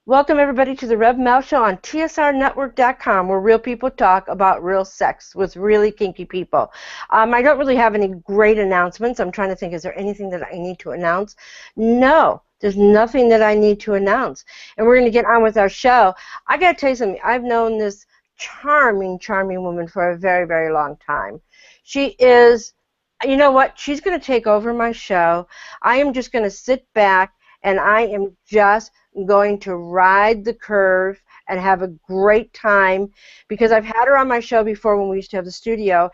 Welcome everybody to the Rev Mel Show on TSRnetwork.com, where real people talk about real sex with really kinky people. I don't really have any great announcements. I'm trying to think, is there anything that I need to announce? No, there's nothing that I need to announce. And we're going to get on with our show. I got to tell you something. I've known this charming, charming woman for a very, very long time. She is, you know what? She's going to take over my show. I am just going to sit back and I am just going to ride the curve and have a great time, because I've had her on my show before when we used to have the studio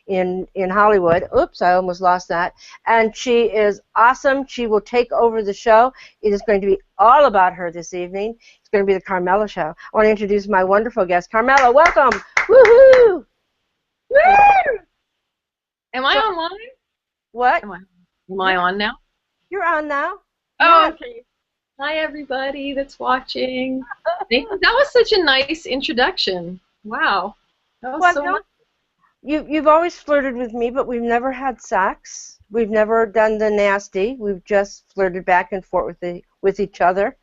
in Hollywood. Oops, I almost lost that. And she is awesome. She will take over the show. It is going to be all about her this evening. It's going to be the Carmelle La Show. I want to introduce my wonderful guest, Carmelle. Welcome. Woohoo! Woo! Am I online? What? Am I on now? You're on now. Oh, okay. Hi, everybody that's watching. That was such a nice introduction. Wow. That was so nice. You've always flirted with me, but we've never had sex. We've never done the nasty. We've just flirted back and forth with each other.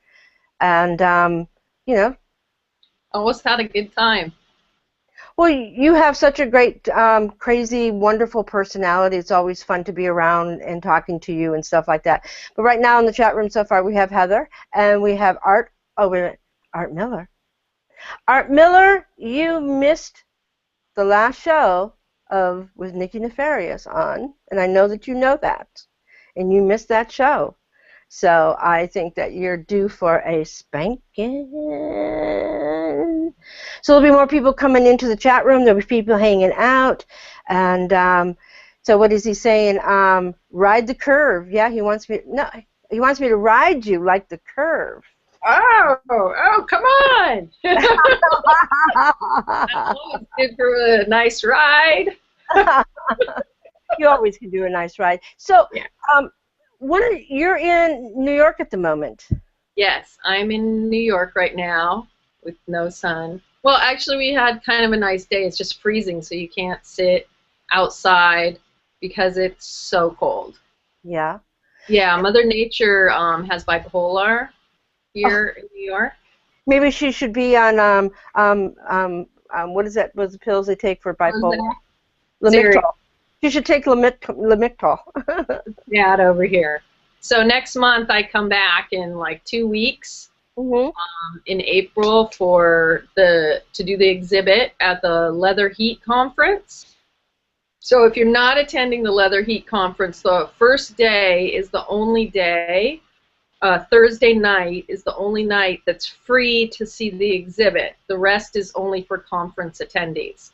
And, you know. Always had a good time. Well, you have such a great, crazy, wonderful personality. It's always fun to be around and talking to you and stuff like that. But right now in the chat room so far, we have Heather and we have Art. Oh, wait a minute. Art Miller. Art Miller, you missed the last show with Nikki Nefarious on, and I know that you know that, and you missed that show. So I think that you're due for a spanking. So there'll be more people coming into the chat room. There'll be people hanging out. And so what is he saying? Ride the curve. Yeah, he wants me to ride you like the curve. Oh, come on. That's always good for a nice ride. You always can do a nice ride. So, yeah. You're in New York at the moment. Yes, I'm in New York right now with no sun. Well, actually, we had kind of a nice day. It's just freezing, so you can't sit outside because it's so cold. Yeah. Yeah, Mother Nature has bipolar here in New York. Maybe she should be on what is that? What's the pills they take for bipolar? Lamictal. You should take Lamictal. Yeah, over here. So next month I come back in like 2 weeks. In April to do the exhibit at the Leather Heat Conference. So if you're not attending the Leather Heat Conference, the first day is the only day. Thursday night is the only night that's free to see the exhibit. The rest is only for conference attendees.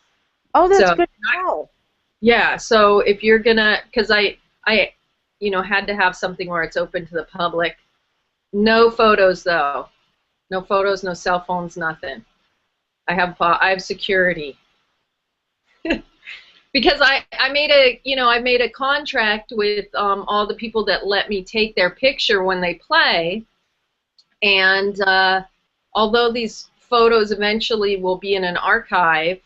Oh, that's good to know. Yeah, so if you're gonna, because I had to have something where it's open to the public. No photos though. No photos, no cell phones, nothing. I have security. Because I made a contract with all the people that let me take their picture when they play, and although these photos eventually will be in an archive,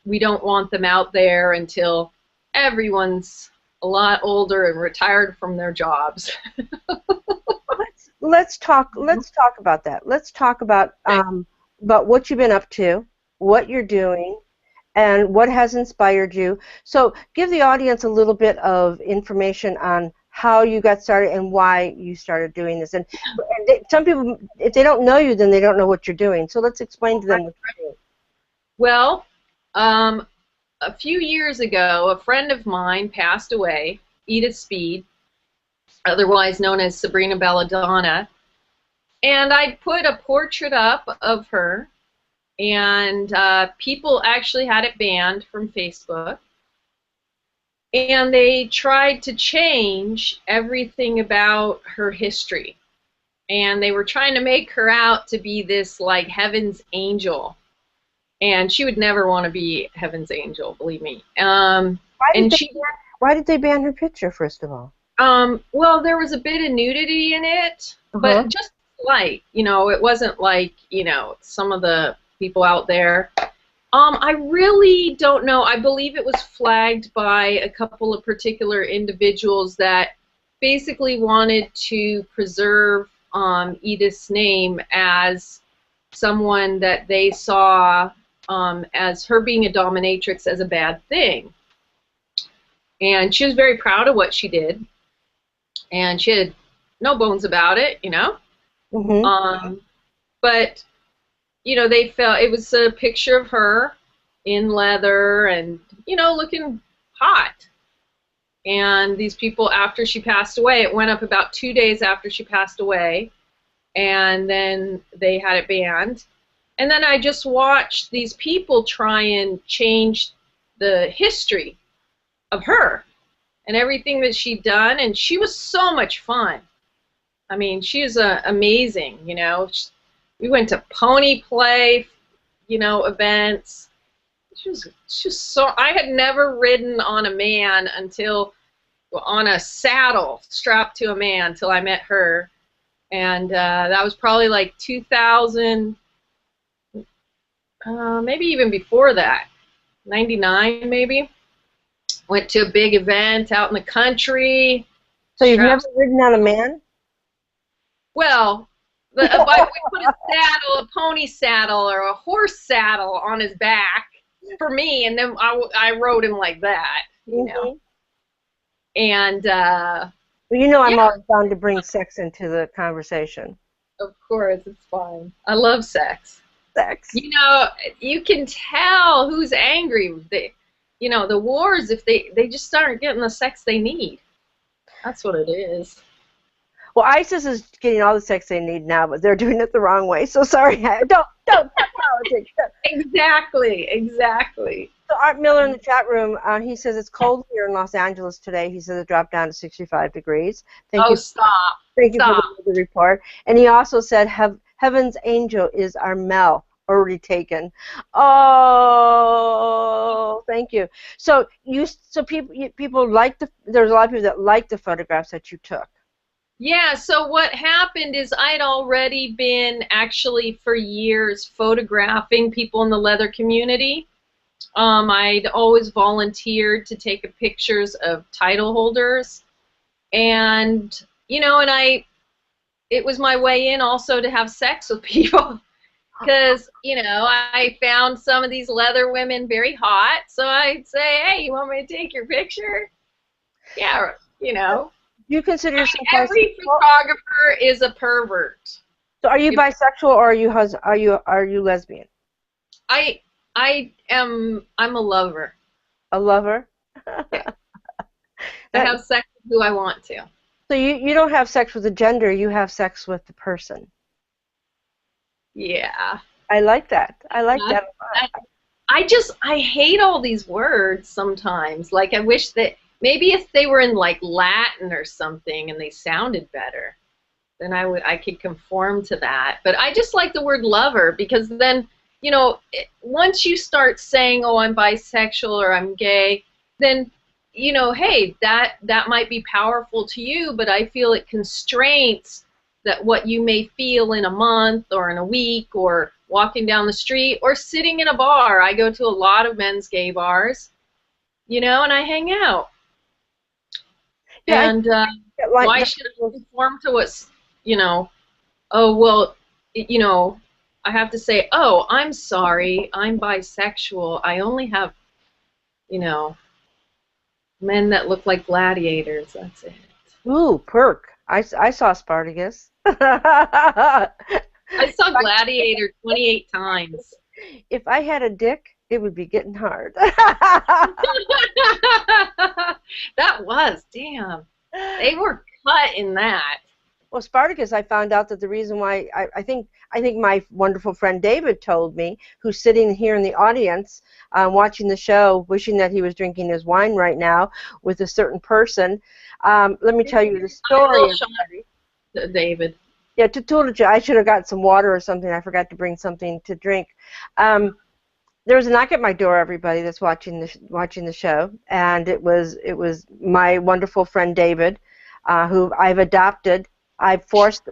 we don't want them out there until everyone's a lot older and retired from their jobs. Let's talk about that. Let's talk about what you've been up to, what you're doing, and what has inspired you. So give the audience a little bit of information on how you got started and why you started doing this. And some people, if they don't know you, then they don't know what you're doing. So let's explain to them what you're doing. Well, a few years ago, a friend of mine passed away, Edith Speed, otherwise known as Sabrina Belladonna, and I put a portrait up of her, and people actually had it banned from Facebook, and they tried to change everything about her history, and they were trying to make her out to be this like heaven's angel, and she would never want to be heaven's angel, believe me. Why did they ban her picture, first of all? Well, there was a bit of nudity in it, but just light. It wasn't like, some of the people out there. I really don't know. I believe it was flagged by a couple of particular individuals that basically wanted to preserve Edith's name as someone that they saw as her being a dominatrix as a bad thing. And she was very proud of what she did. And she had no bones about it, you know. But, you know, they felt it was a picture of her in leather and, you know, looking hot. And these people, after she passed away, it went up about 2 days after she passed away. And then they had it banned. And then I just watched these people try and change the history of her and everything that she'd done, and she was so much fun. I mean, she was amazing, you know. We went to pony play, you know, events. She was so, I had never ridden on a man until, on a saddle strapped to a man until I met her. And that was probably like 2000, maybe even before that, 99 maybe. Went to a big event out in the country. So you've never ridden on a man? Well, we put a saddle, a pony saddle or a horse saddle on his back for me, and then I rode him like that, you know. And well, you know, I'm always down to bring sex into the conversation. Of course, it's fine. I love sex. Sex. You know, you can tell who's angry. You know, the wars, if they just aren't getting the sex they need. That's what it is. Well, ISIS is getting all the sex they need now, but they're doing it the wrong way. So sorry, don't politics. Exactly. So Art Miller in the chat room, he says it's cold here in Los Angeles today. He says it dropped down to 65 degrees. Thank you. Stop. Thank you for the report. And he also said, Heaven's Angel is our Mel. Already taken. Oh, thank you. So people like there's a lot of people that like the photographs that you took. Yeah. So what happened is I'd already been actually for years photographing people in the leather community. I'd always volunteered to take pictures of title holders, and you know, and it was my way in also to have sex with people. Because, you know, I found some of these leather women very hot, so I'd say, hey, you want me to take your picture? Yeah, you know. You consider yourself every photographer is a pervert. So are you bisexual or are you lesbian? I'm a lover. A lover? Yeah. I have sex with who I want to. So you don't have sex with the gender, you have sex with the person. Yeah. I like that. I like that a lot. I hate all these words sometimes. Like, I wish that maybe if they were in like Latin or something and they sounded better, then I could conform to that. But I just like the word lover, because then, you know, once you start saying, oh, I'm bisexual or I'm gay, then, you know, hey, that might be powerful to you, but I feel it constrains that what you may feel in a month or in a week or walking down the street or sitting in a bar. I go to a lot of men's gay bars, you know, and I hang out. Yeah, and why should I conform to what's, you know, oh, well, you know, I have to say, oh, I'm sorry, I'm bisexual. I only have, you know, men that look like gladiators. That's it. Ooh, perk. I saw Spartacus. I saw Gladiator 28 times. If I had a dick, it would be getting hard. That was, damn. They were cut in that. Well, Spartacus, I found out that the reason why I think my wonderful friend David told me, who's sitting here in the audience watching the show, wishing that he was drinking his wine right now with a certain person. Let me tell you the story. David. Yeah, I should have got some water or something. I forgot to bring something to drink. There was a knock at my door, everybody that's watching the show, and it was my wonderful friend David, who I've adopted. I forced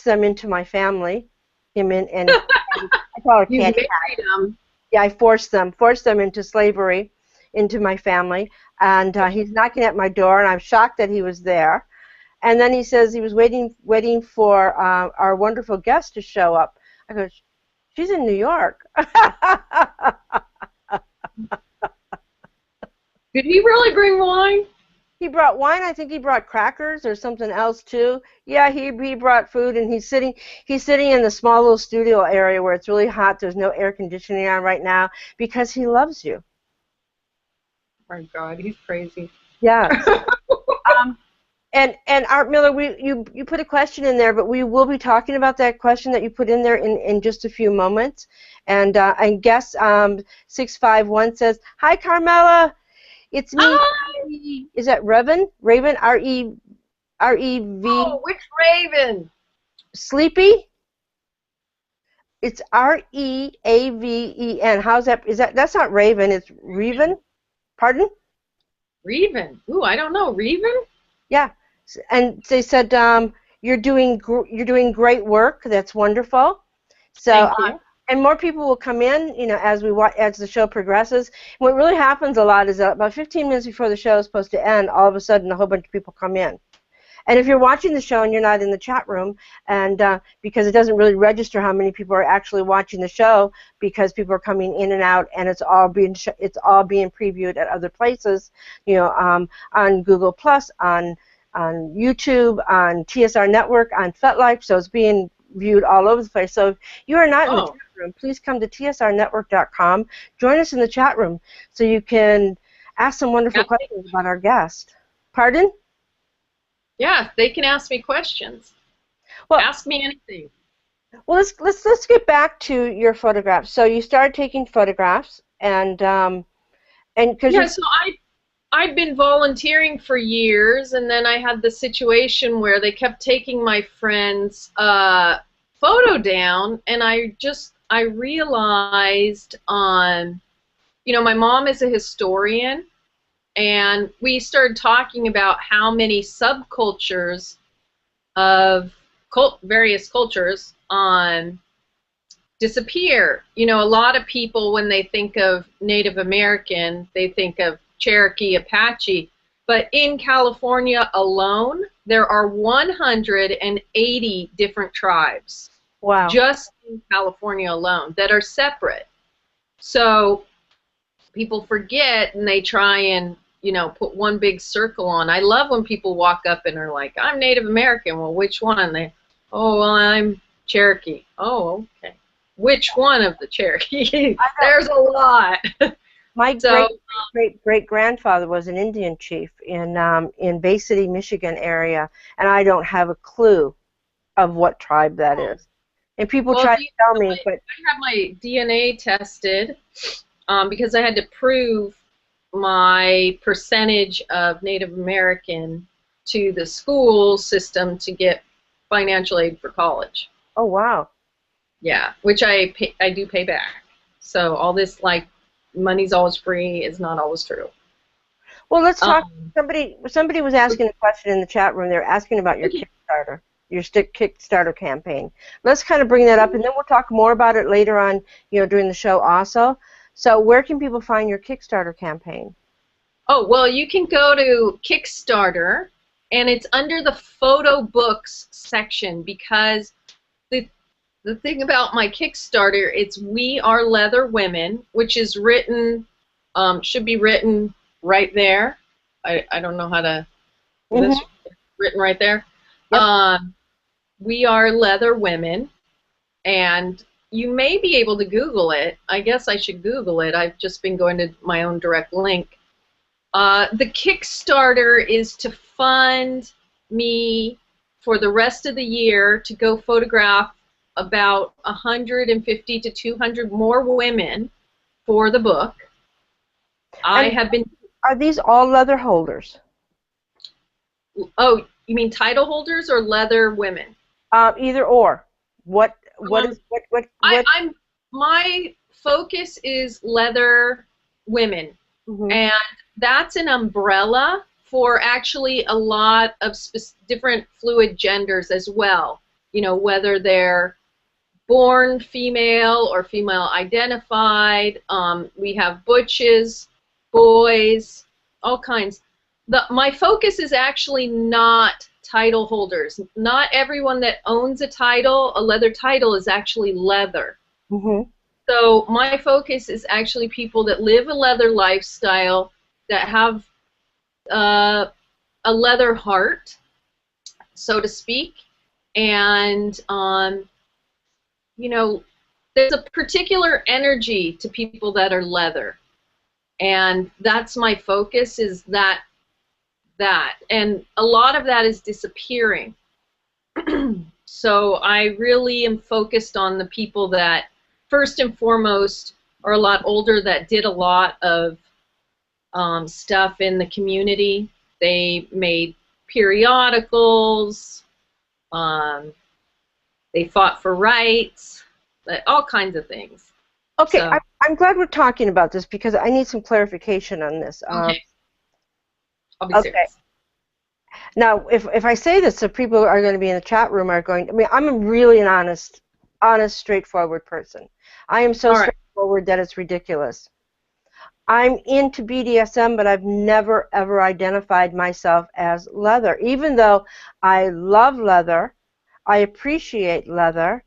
them into my family. Him and I call her Candy. Yeah, I forced them into slavery, into my family, and he's knocking at my door, and I'm shocked that he was there. And then he says he was waiting for our wonderful guest to show up. I go, she's in New York. Did he really bring wine? He brought wine. I think he brought crackers or something else too. Yeah, he brought food, and he's sitting in the small little studio area where it's really hot. There's no air conditioning on right now because he loves you. Oh my God, he's crazy. Yeah. And Art Miller, you put a question in there, but we will be talking about that question that you put in there in just a few moments. And guest 651 says, "Hi, Carmella. It's me." Hi. Is that Raven? Raven, R-E-V. Oh, which Raven? Sleepy? It's R-E-A-V-E-N. How's that? That's not Raven, it's Reven? Pardon? Reven. Ooh, I don't know. Reven? Yeah. And they said you're doing great work. That's wonderful. So Thank you. and more people will come in, as the show progresses. What really happens a lot is that about 15 minutes before the show is supposed to end, all of a sudden a whole bunch of people come in. And if you're watching the show and you're not in the chat room, and because it doesn't really register how many people are actually watching the show, because people are coming in and out, and it's all being previewed at other places, on Google Plus, on YouTube, on TSR Network, on FetLife, so it's being viewed all over the place. So if you are not in the chat room, please come to TSRnetwork.com. Join us in the chat room so you can ask some wonderful questions about our guest. Pardon? Yeah, they can ask me questions. Well, ask me anything. Well, let's get back to your photographs. So you started taking photographs, and because so I'd been volunteering for years, and then I had the situation where they kept taking my friend's photo down, and I realized my mom is a historian, and we started talking about how many subcultures of various cultures disappear. A lot of people, when they think of Native American, they think of Cherokee, Apache, but in California alone, there are 180 different tribes. Wow. Just in California alone that are separate. So people forget, and they try and put one big circle on. I love when people walk up and are like, "I'm Native American." Well, which one? "Oh, well, I'm Cherokee." "Oh, okay. Which one of the Cherokee?" There's a lot. My great grandfather was an Indian chief in Bay City, Michigan area, and I don't have a clue of what tribe that is. And people try to tell me, but I had my DNA tested because I had to prove my percentage of Native American to the school system to get financial aid for college. Oh, wow. Yeah, which I do pay back. So all this money's always free is not always true. Well, let's talk. Somebody was asking a question in the chat room. They're asking about your Kickstarter, your Kickstarter campaign. Let's kind of bring that up, and then we'll talk more about it later on, during the show also. So where can people find your Kickstarter campaign? Oh, well, you can go to Kickstarter, and it's under the photo books section, because the thing about my Kickstarter, it's We Are Leather Women, which is written, should be written right there. I don't know how to, this written right there. Yep. We Are Leather Women, and you may be able to Google it. I guess I should Google it. I've just been going to my own direct link. The Kickstarter is to fund me for the rest of the year to go photograph about 150 to 200 more women for the book. Are these all leather holders? Oh, you mean title holders or leather women? Either or. What? My focus is leather women, and that's an umbrella for actually a lot of different fluid genders as well. Whether they're born female or female identified. We have butches, boys, all kinds. My focus is actually not title holders. Not everyone that owns a leather title, is actually leather. Mm-hmm. So my focus is actually people that live a leather lifestyle, that have a leather heart, so to speak, and you know, there's a particular energy to people that are leather, and that's my focus, is that, and a lot of that is disappearing. So I really am focused on the people that, first and foremost, are a lot older, that did a lot of stuff in the community. They made periodicals, they fought for rights, all kinds of things. Okay, So, I'm glad we're talking about this because I need some clarification on this. okay. I'll be okay. serious. Now, if I say this, so people are going to be in the chat room are going. I mean, I'm really an honest, straightforward person. I am so straightforward that it's ridiculous. I'm into BDSM, but I've never ever identified myself as leather, even though I love leather, I appreciate leather.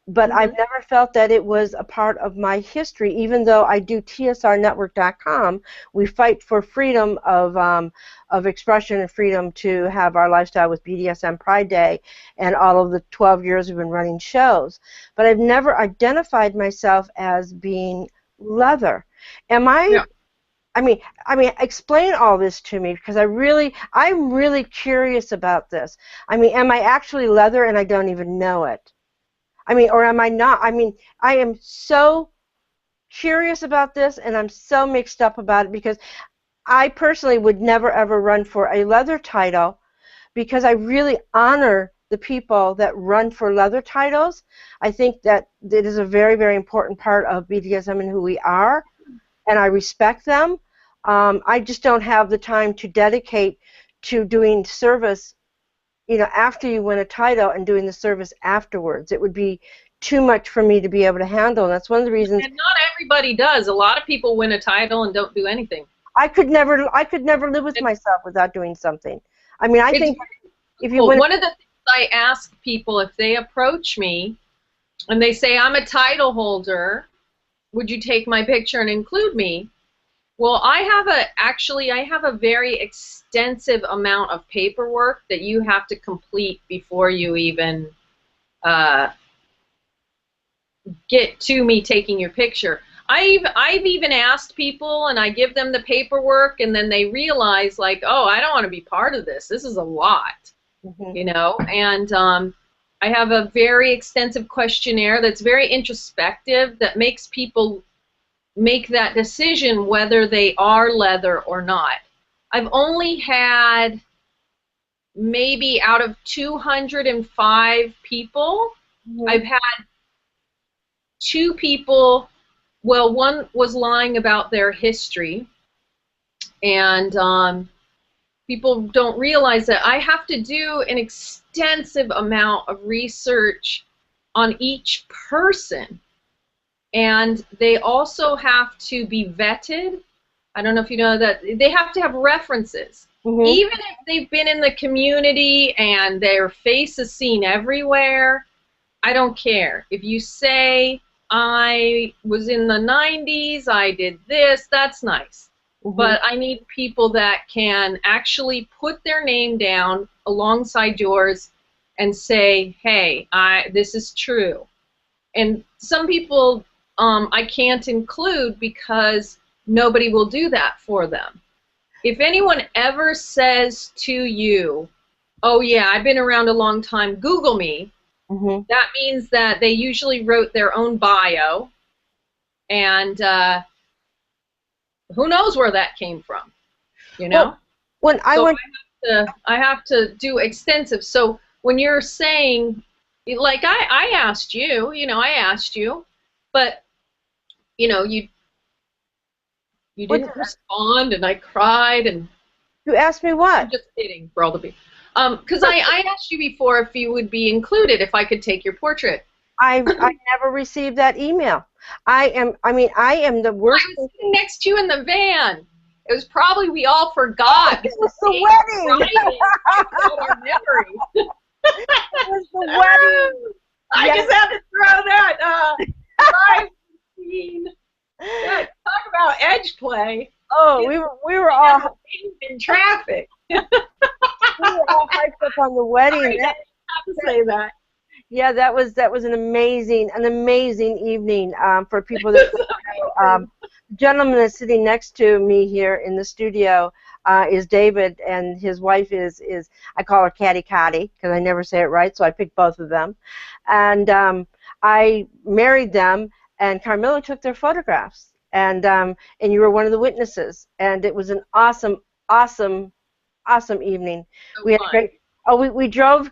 But I've never felt that it was a part of my history, even though I do TSRnetwork.com. We fight for freedom of expression and freedom to have our lifestyle with BDSM Pride Day and all of the 12 years we've been running shows. But I've never identified myself as being leather. Am I? Yeah. I mean, explain all this to me because I'm really curious about this. I mean, am I actually leather and I don't even know it? I mean, or am I not? I mean, I am so curious about this, and I'm so mixed up about it because I personally would never ever run for a leather title because I really honor the people that run for leather titles. I think that it is a very, very important part of BDSM and who we are, and I respect them. I just don't have the time to dedicate to doing service, you know, after you win a title and doing the service afterwards. It would be too much for me to be able to handle, and that's one of the reasons. And not everybody does. A lot of people win a title and don't do anything. I could never live with myself without doing something. I mean, I think if you win. One of the things I ask people, if they approach me and they say, I'm a title holder, would you take my picture and include me? Well, I have a very extensive amount of paperwork that you have to complete before you even get to me taking your picture. I've even asked people, and I give them the paperwork, and then they realize, like, oh, I don't want to be part of this. This is a lot, you know. And I have a very extensive questionnaire that's very introspective that makes people make that decision whether they are leather or not. I've only had maybe out of 205 people, I've had 2 people, well, one was lying about their history, and people don't realize that I have to do an extensive amount of research on each person. And they also have to be vetted. I don't know if you know that. They have to have references. Even if they've been in the community and their face is seen everywhere, I don't care. If you say, I was in the 90s, I did this, that's nice. But I need people that can actually put their name down alongside yours and say, hey, this is true. And some people I can't include because nobody will do that for them. If anyone ever says to you, oh yeah, I've been around a long time, Google me, that means that they usually wrote their own bio, and who knows where that came from, you know? Well, I have to do extensive. So when you're saying, like I asked you, but you know, you didn't respond, and I cried, and you asked me what? I'm just kidding, for all the people. Because I asked you before if you would be included, if I could take your portrait. I never received that email. I am the worst. I was sitting next to you in the van. It was probably we all forgot. It was the wedding. Our memory. It was the wedding. I just had to throw that live scene. Talk about edge play. Oh, we were all in traffic. we were all hyped up on the wedding. Sorry, I have to say that. Yeah, that was an amazing evening for people that the gentleman that's sitting next to me here in the studio is David, and his wife is I call her Catty because I never say it right, so I picked both of them, and I married them, and Carmella took their photographs, and you were one of the witnesses, and it was an awesome evening. So we had fun. great. Oh, we drove,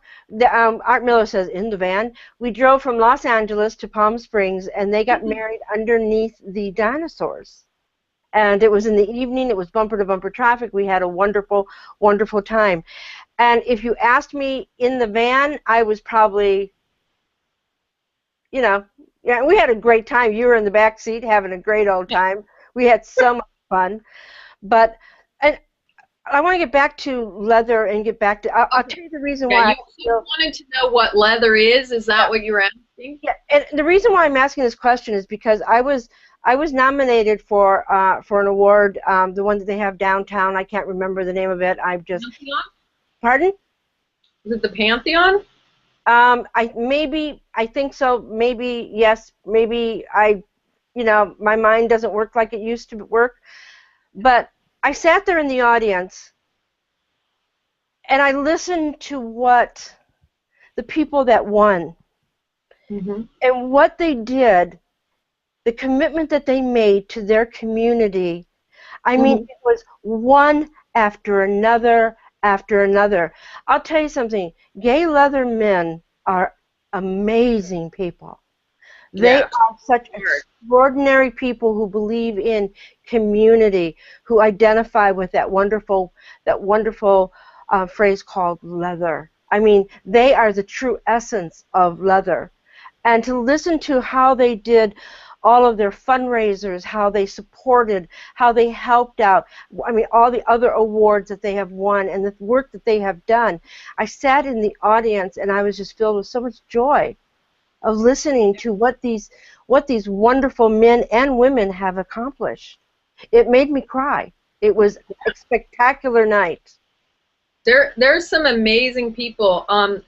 Art Miller says, in the van. We drove from Los Angeles to Palm Springs, and they got married underneath the dinosaurs. And it was in the evening. It was bumper-to-bumper traffic. We had a wonderful, wonderful time. And if you asked me in the van, I was probably, you know, yeah, we had a great time. You were in the back seat having a great old time. We had so much fun. But, and I want to get back to leather and get back to. I'll tell you the reason why. You wanted to know what leather is. Is that what you're asking? Yeah, and the reason why I'm asking this question is because I was nominated for an award, the one that they have downtown. I can't remember the name of it. I've just. Pantheon? Pardon? Is it the Pantheon? I think so. Maybe yes. Maybe my mind doesn't work like it used to work, but. I sat there in the audience and I listened to what the people that won and what they did, the commitment that they made to their community. I mean, it was one after another after another. I'll tell you something. Gay leather men are amazing people. They are such extraordinary people who believe in community, who identify with that wonderful phrase called leather. I mean, they are the true essence of leather. And to listen to how they did all of their fundraisers, how they supported, how they helped out, I mean, all the other awards that they have won and the work that they have done. I sat in the audience and I was just filled with so much joy of listening to what these wonderful men and women have accomplished. It made me cry. It was a spectacular night. There's some amazing people.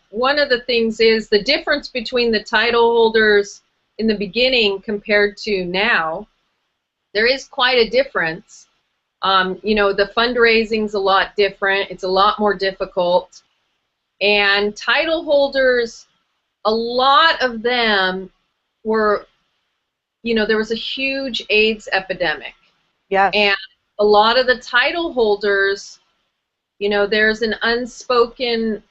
One of the things is the difference between the title holders in the beginning compared to now. There is quite a difference. The fundraising's a lot different. It's a lot more difficult. And title holders, a lot of them were, there was a huge AIDS epidemic. Yes. And a lot of the title holders, there's an unspoken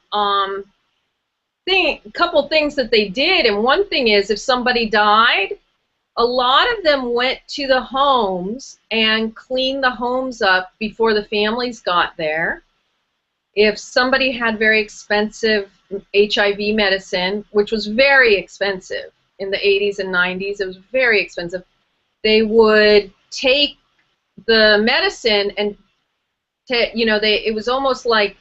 couple things that they did. And one thing is, if somebody died, a lot of them went to the homes and cleaned the homes up before the families got there. If somebody had very expensive HIV medicine, which was very expensive in the 80s and 90s, it was very expensive, they would take the medicine and, it was almost like,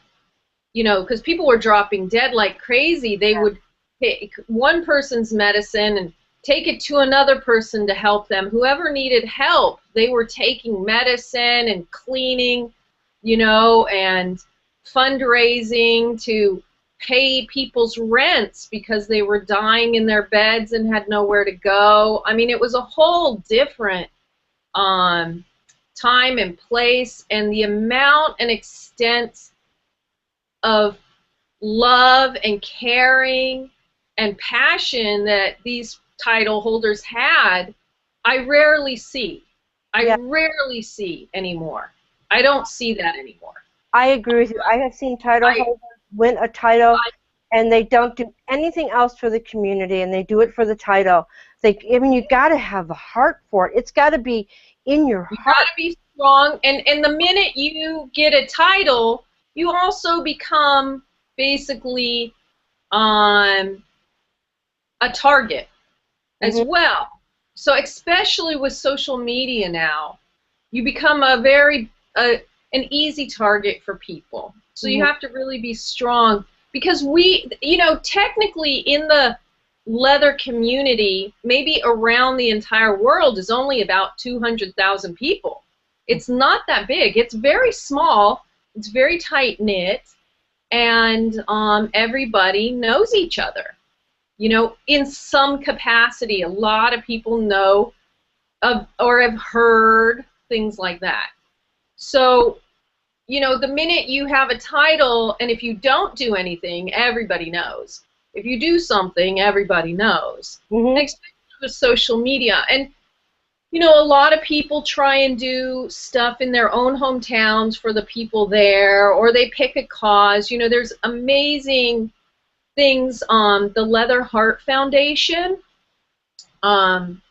because people were dropping dead like crazy, they would take one person's medicine and take it to another person to help them. Whoever needed help, they were taking medicine and cleaning, and fundraising to pay people's rents because they were dying in their beds and had nowhere to go. I mean, it was a whole different time and place, and the amount and extent of love and caring and passion that these title holders had, I rarely see. I rarely see anymore. I don't see that anymore. I agree with you. I have seen title holders win a title, and they don't do anything else for the community, and they do it for the title. You got to have the heart for it. It's got to be in your heart. You got to be strong, and the minute you get a title, you also become basically a target as well. So especially with social media now, you become a very an easy target for people. So you have to really be strong, because we, you know, technically in the leather community, maybe around the entire world, is only about 200,000 people. It's not that big. It's very small. It's very tight-knit, and everybody knows each other. You know, in some capacity, a lot of people know of or have heard things like that. So, you know, the minute you have a title, and if you don't do anything, everybody knows. If you do something, everybody knows. And especially with social media. And, you know, a lot of people try and do stuff in their own hometowns for the people there, or they pick a cause. You know, there's amazing things. The Leather Heart Foundation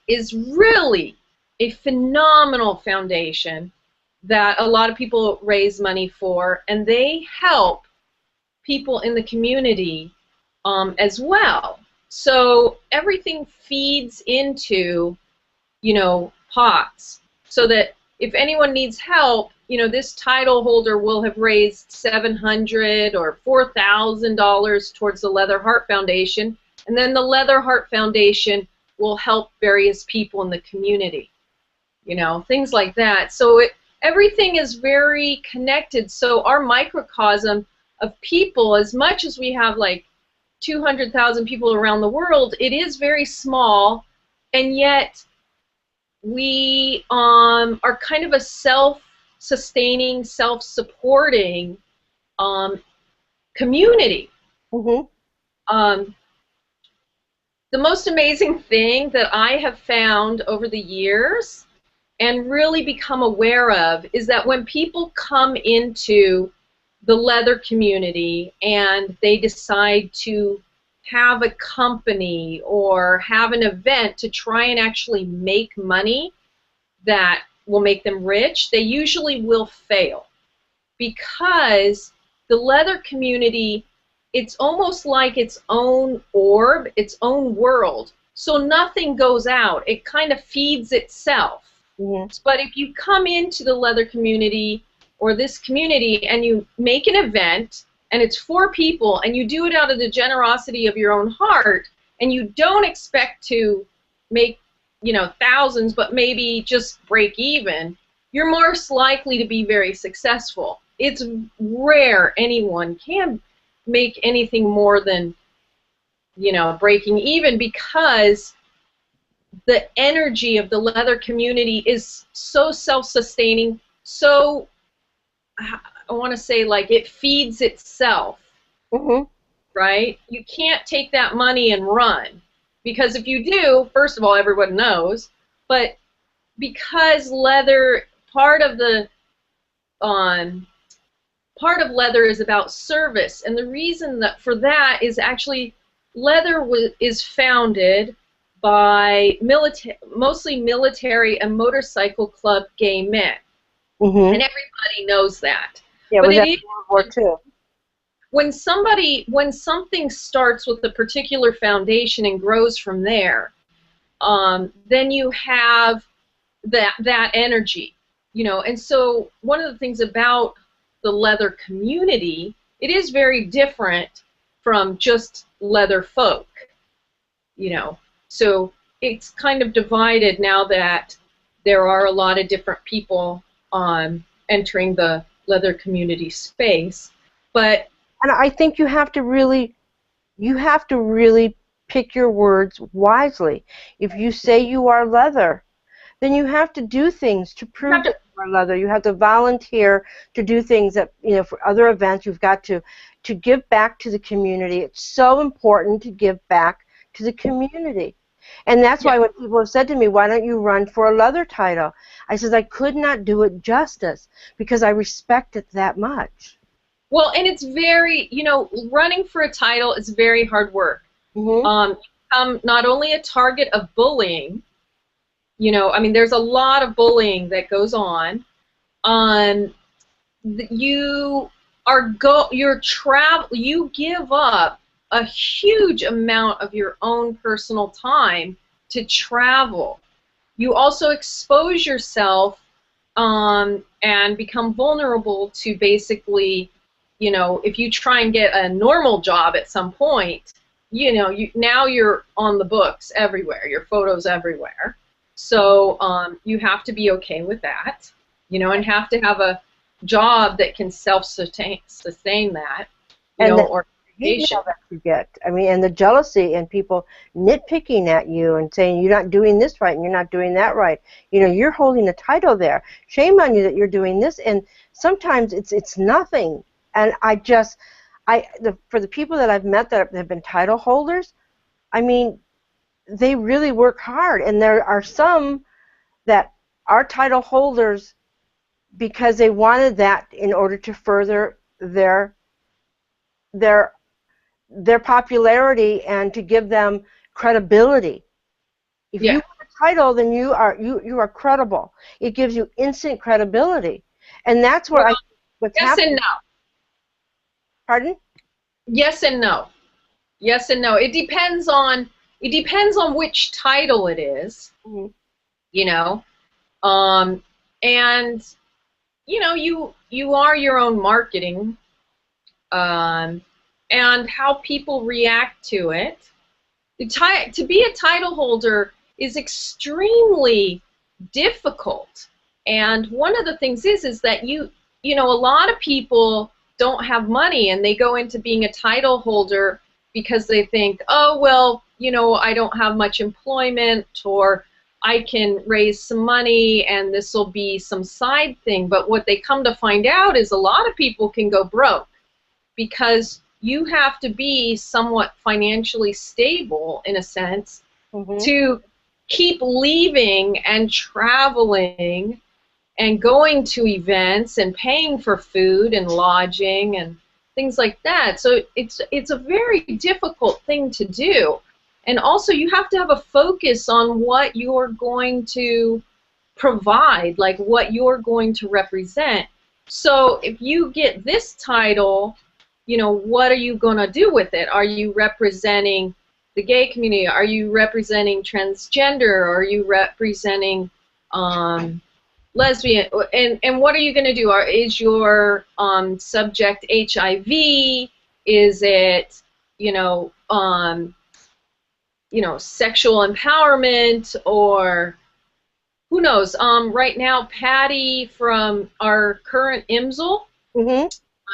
is really a phenomenal foundation that a lot of people raise money for, and they help people in the community as well. So everything feeds into, you know, pots, so that if anyone needs help, you know, this title holder will have raised $700 or $4,000 towards the Leather Heart Foundation, and then the Leather Heart Foundation will help various people in the community, you know, things like that. So everything is very connected. So our microcosm of people, as much as we have like 200,000 people around the world, it is very small, and yet we are kind of a self-sustaining, self-supporting community. The most amazing thing that I have found over the years and really become aware of is that when people come into the leather community and they decide to have a company or have an event to try and actually make money that will make them rich, they usually will fail, because the leather community, it's almost like its own orb, its own world. So nothing goes out. It kind of feeds itself. But if you come into the leather community or this community and you make an event and it's for people and you do it out of the generosity of your own heart, and you don't expect to make, you know, thousands, but maybe just break even, you're most likely to be very successful. It's rare anyone can make anything more than, you know, breaking even, because the energy of the leather community is so self-sustaining, so, I want to say, like, it feeds itself, right? You can't take that money and run, because if you do, first of all, everyone knows, but because leather, part of leather is about service, and the reason that for that is actually leather is founded by mostly military and motorcycle club gay men, and everybody knows that. Yeah, but it is World War II. When something starts with a particular foundation and grows from there, then you have that energy, you know. And so one of the things about the leather community, it is very different from just leather folk, you know. So it's kind of divided now that there are a lot of different people entering the leather community space. But and I think you have to really pick your words wisely. If you say you are leather, then you have to do things to prove that you are leather. You have to volunteer to do things that, you know, for other events. You've got to give back to the community. It's so important to give back to the community. And that's why when people have said to me, why don't you run for a leather title? I said, I could not do it justice, because I respect it that much. Well, and it's very, you know, running for a title is very hard work. Not only a target of bullying, you know, I mean, there's a lot of bullying that goes on. You give up a huge amount of your own personal time to travel. You also expose yourself and become vulnerable to basically, you know, if you try and get a normal job at some point, you know, now you're on the books everywhere, your photos everywhere. So you have to be okay with that, you know, and have to have a job that can sustain that, you And know, the or hate mail that you get, I mean, and the jealousy and people nitpicking at you and saying you're not doing this right and you're not doing that right. You know, you're holding a title there. Shame on you that you're doing this, and sometimes it's nothing. And for the people that I've met that have been title holders, I mean, they really work hard, and there are some that are title holders because they wanted that in order to further their popularity and to give them credibility. If you want a title, then you are credible. It gives you instant credibility, and that's where what's yes happening. And no. Pardon? Yes and no. Yes and no. It depends on which title it is. Mm-hmm. You know, and you know, you are your own marketing, and how people react to it. To be a title holder is extremely difficult, and one of the things is that you know, a lot of people don't have money and they go into being a title holder because they think, oh, well, you know, I don't have much employment, or I can raise some money and this will be some side thing. But what they come to find out is a lot of people can go broke because you have to be somewhat financially stable, in a sense, to keep leaving and traveling and going to events and paying for food and lodging and things like that. So it's a very difficult thing to do. And also you have to have a focus on what you're going to provide, like what you're going to represent. So if you get this title, you know, what are you going to do with it? Are you representing the gay community? Are you representing transgender? Are you representing lesbian? And what are you going to do? Is your subject HIV? Is it, you know, sexual empowerment, or who knows? Right now, Patty from our current IMSL,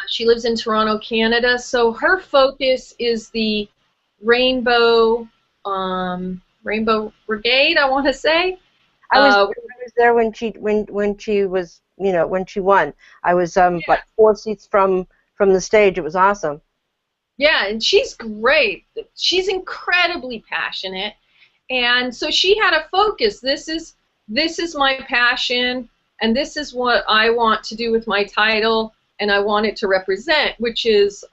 she lives in Toronto, Canada, so her focus is the Rainbow Brigade, I want to say. I was there when she was, you know, when she won. I was like 4 seats from the stage. It was awesome. Yeah, and she's great. She's incredibly passionate, and so she had a focus. This is my passion, and this is what I want to do with my title, and I want it to represent, which is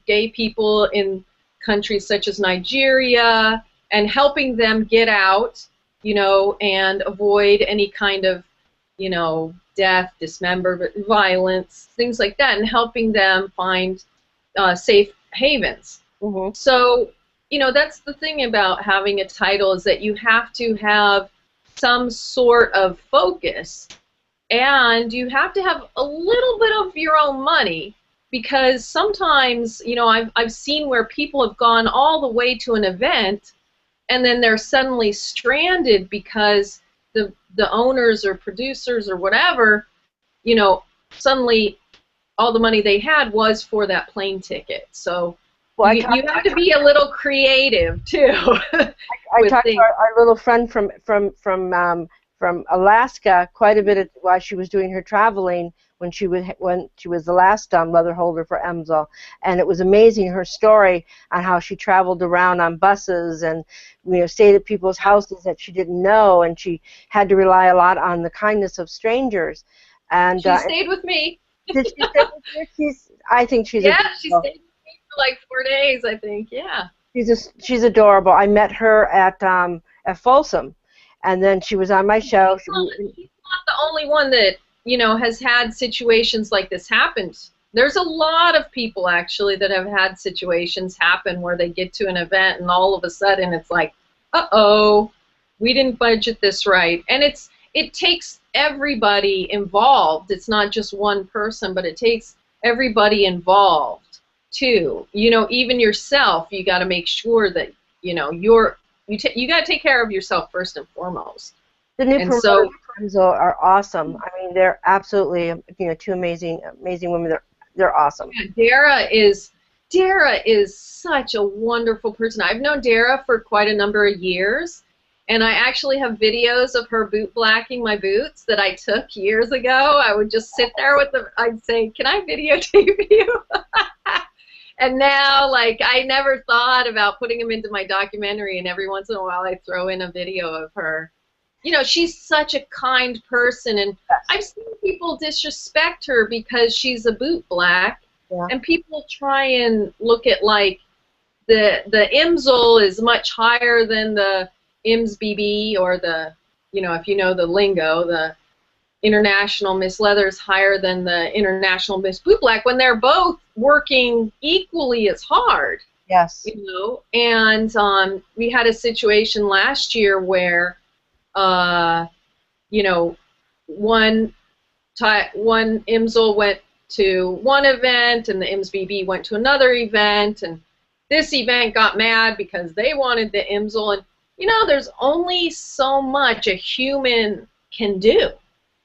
gay people in countries such as Nigeria, and helping them get out, you know, and avoid any kind of, you know, death, dismemberment, violence, things like that, and helping them find safe havens. So, you know, that's the thing about having a title, is that you have to have some sort of focus, and you have to have a little bit of your own money, because sometimes, you know, I've seen where people have gone all the way to an event and then they're suddenly stranded because the owners or producers or whatever, you know, suddenly all the money they had was for that plane ticket. So you have to be a little creative too. I talked to our little friend from Alaska quite a bit while she was doing her traveling when she was the last leather holder for EMSL, and it was amazing, her story on how she traveled around on buses and, you know, stayed at people's houses that she didn't know, and she had to rely a lot on the kindness of strangers. And she stayed with me. Did she stay with you? I think she's adorable. She stayed with me for like 4 days, I think. Yeah. She's adorable. I met her at Folsom, and then she was on my show. He's not the only one that, you know, has had situations like this happen. There's a lot of people actually that have had situations happen where they get to an event and all of a sudden it's like, uh-oh, we didn't budget this right. And it's it takes everybody involved. It's not just one person, but it takes everybody involved too. You know, even yourself, you got to make sure that, you know, you got to take care of yourself first and foremost. The new promoters are awesome. I mean, they're absolutely, you know, two amazing women. They're awesome. Yeah, Dara is such a wonderful person. I've known Dara for quite a number of years, and I actually have videos of her boot blacking my boots that I took years ago. I would just sit there with them. I'd say, "Can I videotape you?" And now, like, I never thought about putting them into my documentary, and every once in a while I throw in a video of her. You know, she's such a kind person, and I've seen people disrespect her because she's a boot black, and people try and look at, like, the IMSL is much higher than the IMSBB, or the, you know, if you know the lingo, the International Miss Leather is higher than the International Miss Boot Black, when they're both working equally as hard. Yes. You know, and we had a situation last year where, you know, one IMSL went to one event and the IMSBB went to another event, and this event got mad because they wanted the IMSL, and, you know, there's only so much a human can do.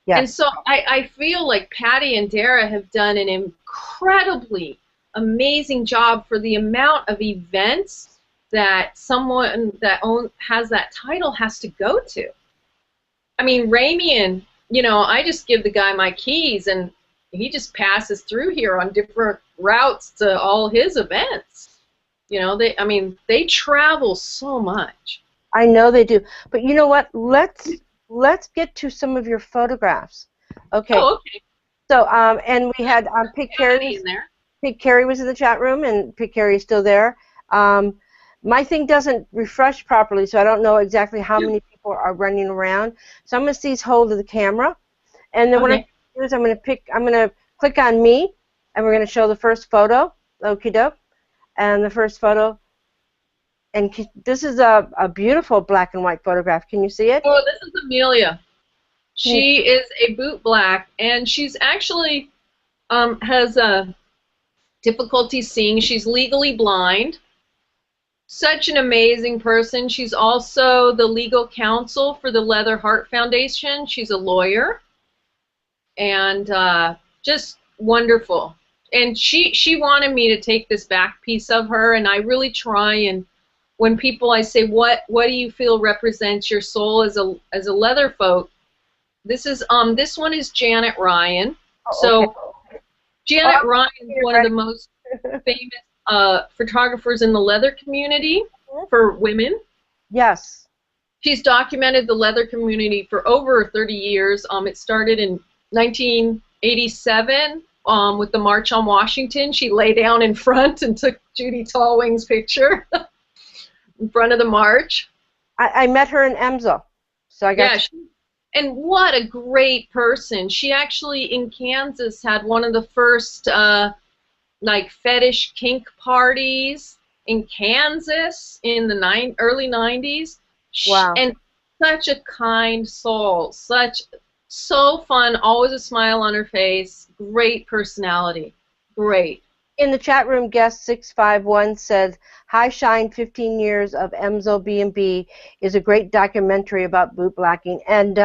Yes. And so I feel like Patty and Dara have done an incredibly amazing job for the amount of events that someone that has that title has to go to. I mean, Ramian, you know, I just give the guy my keys, and he just passes through here on different routes to all his events. You know, they travel so much. I know they do. But you know what? Let's get to some of your photographs. Okay. Oh, okay. So, and we had Pig Carey in there. Pig Carey was in the chat room, and Pig Carey is still there. My thing doesn't refresh properly, so I don't know exactly how many people are running around. So I'm going to seize hold of the camera, and then what I'm going to do is I'm going to click on me, and we're going to show the first photo. Okie doke. And the first photo. And this is a beautiful black and white photograph. Can you see it? Oh, this is Amelia. She is a boot black, and she's actually has difficulty seeing. She's legally blind. Such an amazing person. She's also the legal counsel for the Leather Heart Foundation. She's a lawyer, and just wonderful. And she wanted me to take this back piece of her, and I really try. And when people, I say, what do you feel represents your soul as a leather folk? This is this one is Janet Ryan. So Janet Ryan is one of the most famous photographers in the leather community for women. Yes. She's documented the leather community for over 30 years. It started in 1987 with the March on Washington. She lay down in front and took Judy Tallwing's picture in front of the march. I met her in EMSA, so I got. Yeah, and what a great person. She actually in Kansas had one of the first like fetish kink parties in Kansas in the early 90s. Wow. And such a kind soul, so fun, always a smile on her face, great personality, great. In the chat room, guest 651 said, "Hi Shine, 15 years of EMSO B&B is a great documentary about boot blacking." And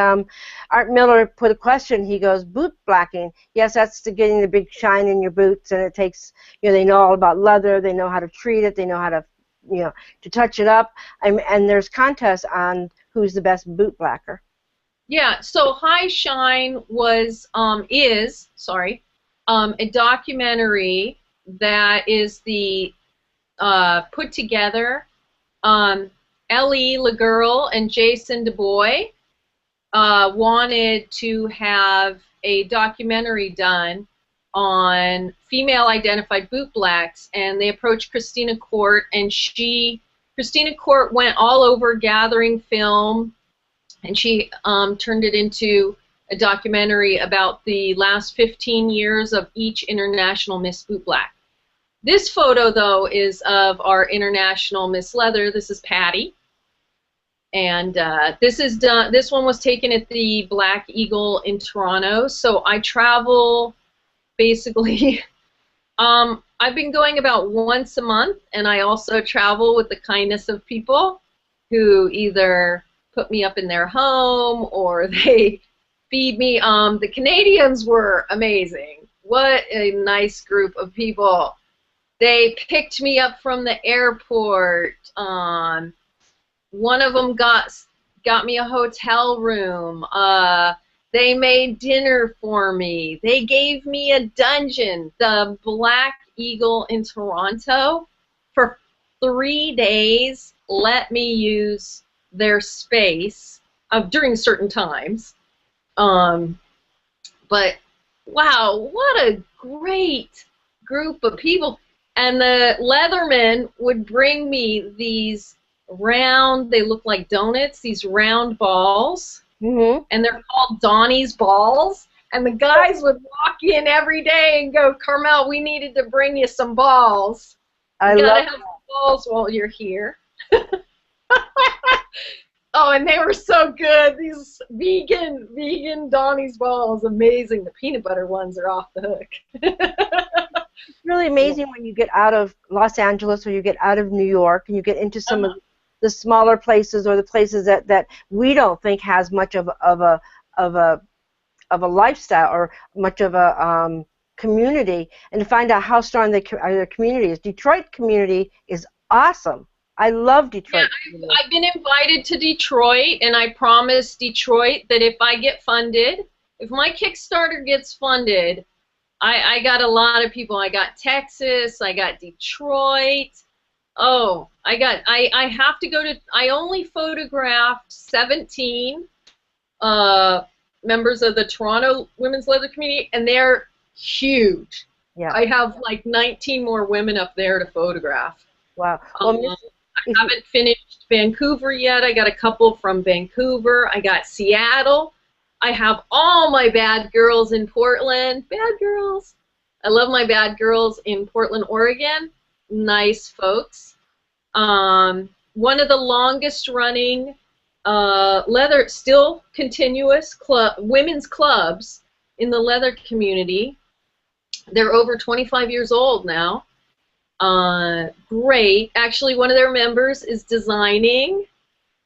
Art Miller put a question. He goes, "Boot blacking? Yes, that's to getting the big shine in your boots, and it takes, you know, they know all about leather, they know how to treat it, they know how to, you know, to touch it up, and there's contests on who's the best boot blacker." Yeah. So Hi Shine was a documentary that is the put together. Ellie LeGirl and Jason DuBois wanted to have a documentary done on female identified boot blacks, and they approached Christina Court, and Christina Court went all over gathering film, and she turned it into a documentary about the last 15 years of each international Miss Boot Black. This photo, though, is of our international Miss Leather. This is Patty. And this one was taken at the Black Eagle in Toronto. So I travel basically. I've been going about once a month, and I also travel with the kindness of people who either put me up in their home or they feed me. The Canadians were amazing. What a nice group of people. They picked me up from the airport. One of them got me a hotel room. They made dinner for me. They gave me a dungeon. The Black Eagle in Toronto, for 3 days, let me use their space during certain times. But wow, what a great group of people. And the Leathermen would bring me these round, they look like donuts, these round balls. Mm-hmm. And they're called Donnie's balls. And the guys would walk in every day and go, Carmelle, we needed to bring you some balls. You gotta have some balls while you're here. Oh, and they were so good. These vegan Donnie's balls, amazing. The peanut butter ones are off the hook. It's really amazing when you get out of Los Angeles or you get out of New York and you get into some of the smaller places or the places that we don't think has much of a lifestyle or much of a community, and to find out how strong their community is. Detroit community is awesome. I love Detroit. Yeah, I've been invited to Detroit, and I promised Detroit that if I get funded, if my Kickstarter gets funded, I got a lot of people. I got Texas, I got Detroit. Oh, I have to go to, I only photographed 17 members of the Toronto Women's Leather Community, and they're huge. Yeah. I have like 19 more women up there to photograph. Wow. Well, I haven't finished Vancouver yet. I got a couple from Vancouver. I got Seattle. I have all my bad girls in Portland. Bad girls. I love my bad girls in Portland, Oregon. Nice folks. One of the longest running leather, still continuous women's clubs in the leather community. They're over 25 years old now. Great. Actually, one of their members is designing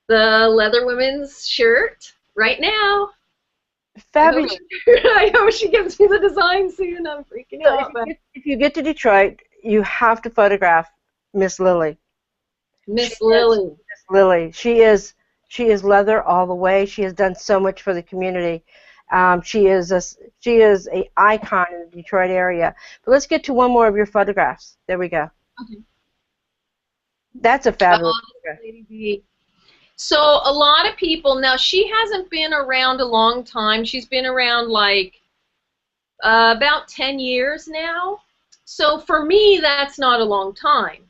the Leather Women's shirt right now. Fabulous. I hope she gives me the design soon. I'm freaking out. If you get to Detroit, you have to photograph Miss Lily. Miss Lily. Miss Lily. She is leather all the way. She has done so much for the community. She is a icon in the Detroit area. But let's get to one more of your photographs. There we go. Okay. That's a fabulous photograph. So a lot of people, now she hasn't been around a long time. She's been around like about 10 years now. So for me, that's not a long time.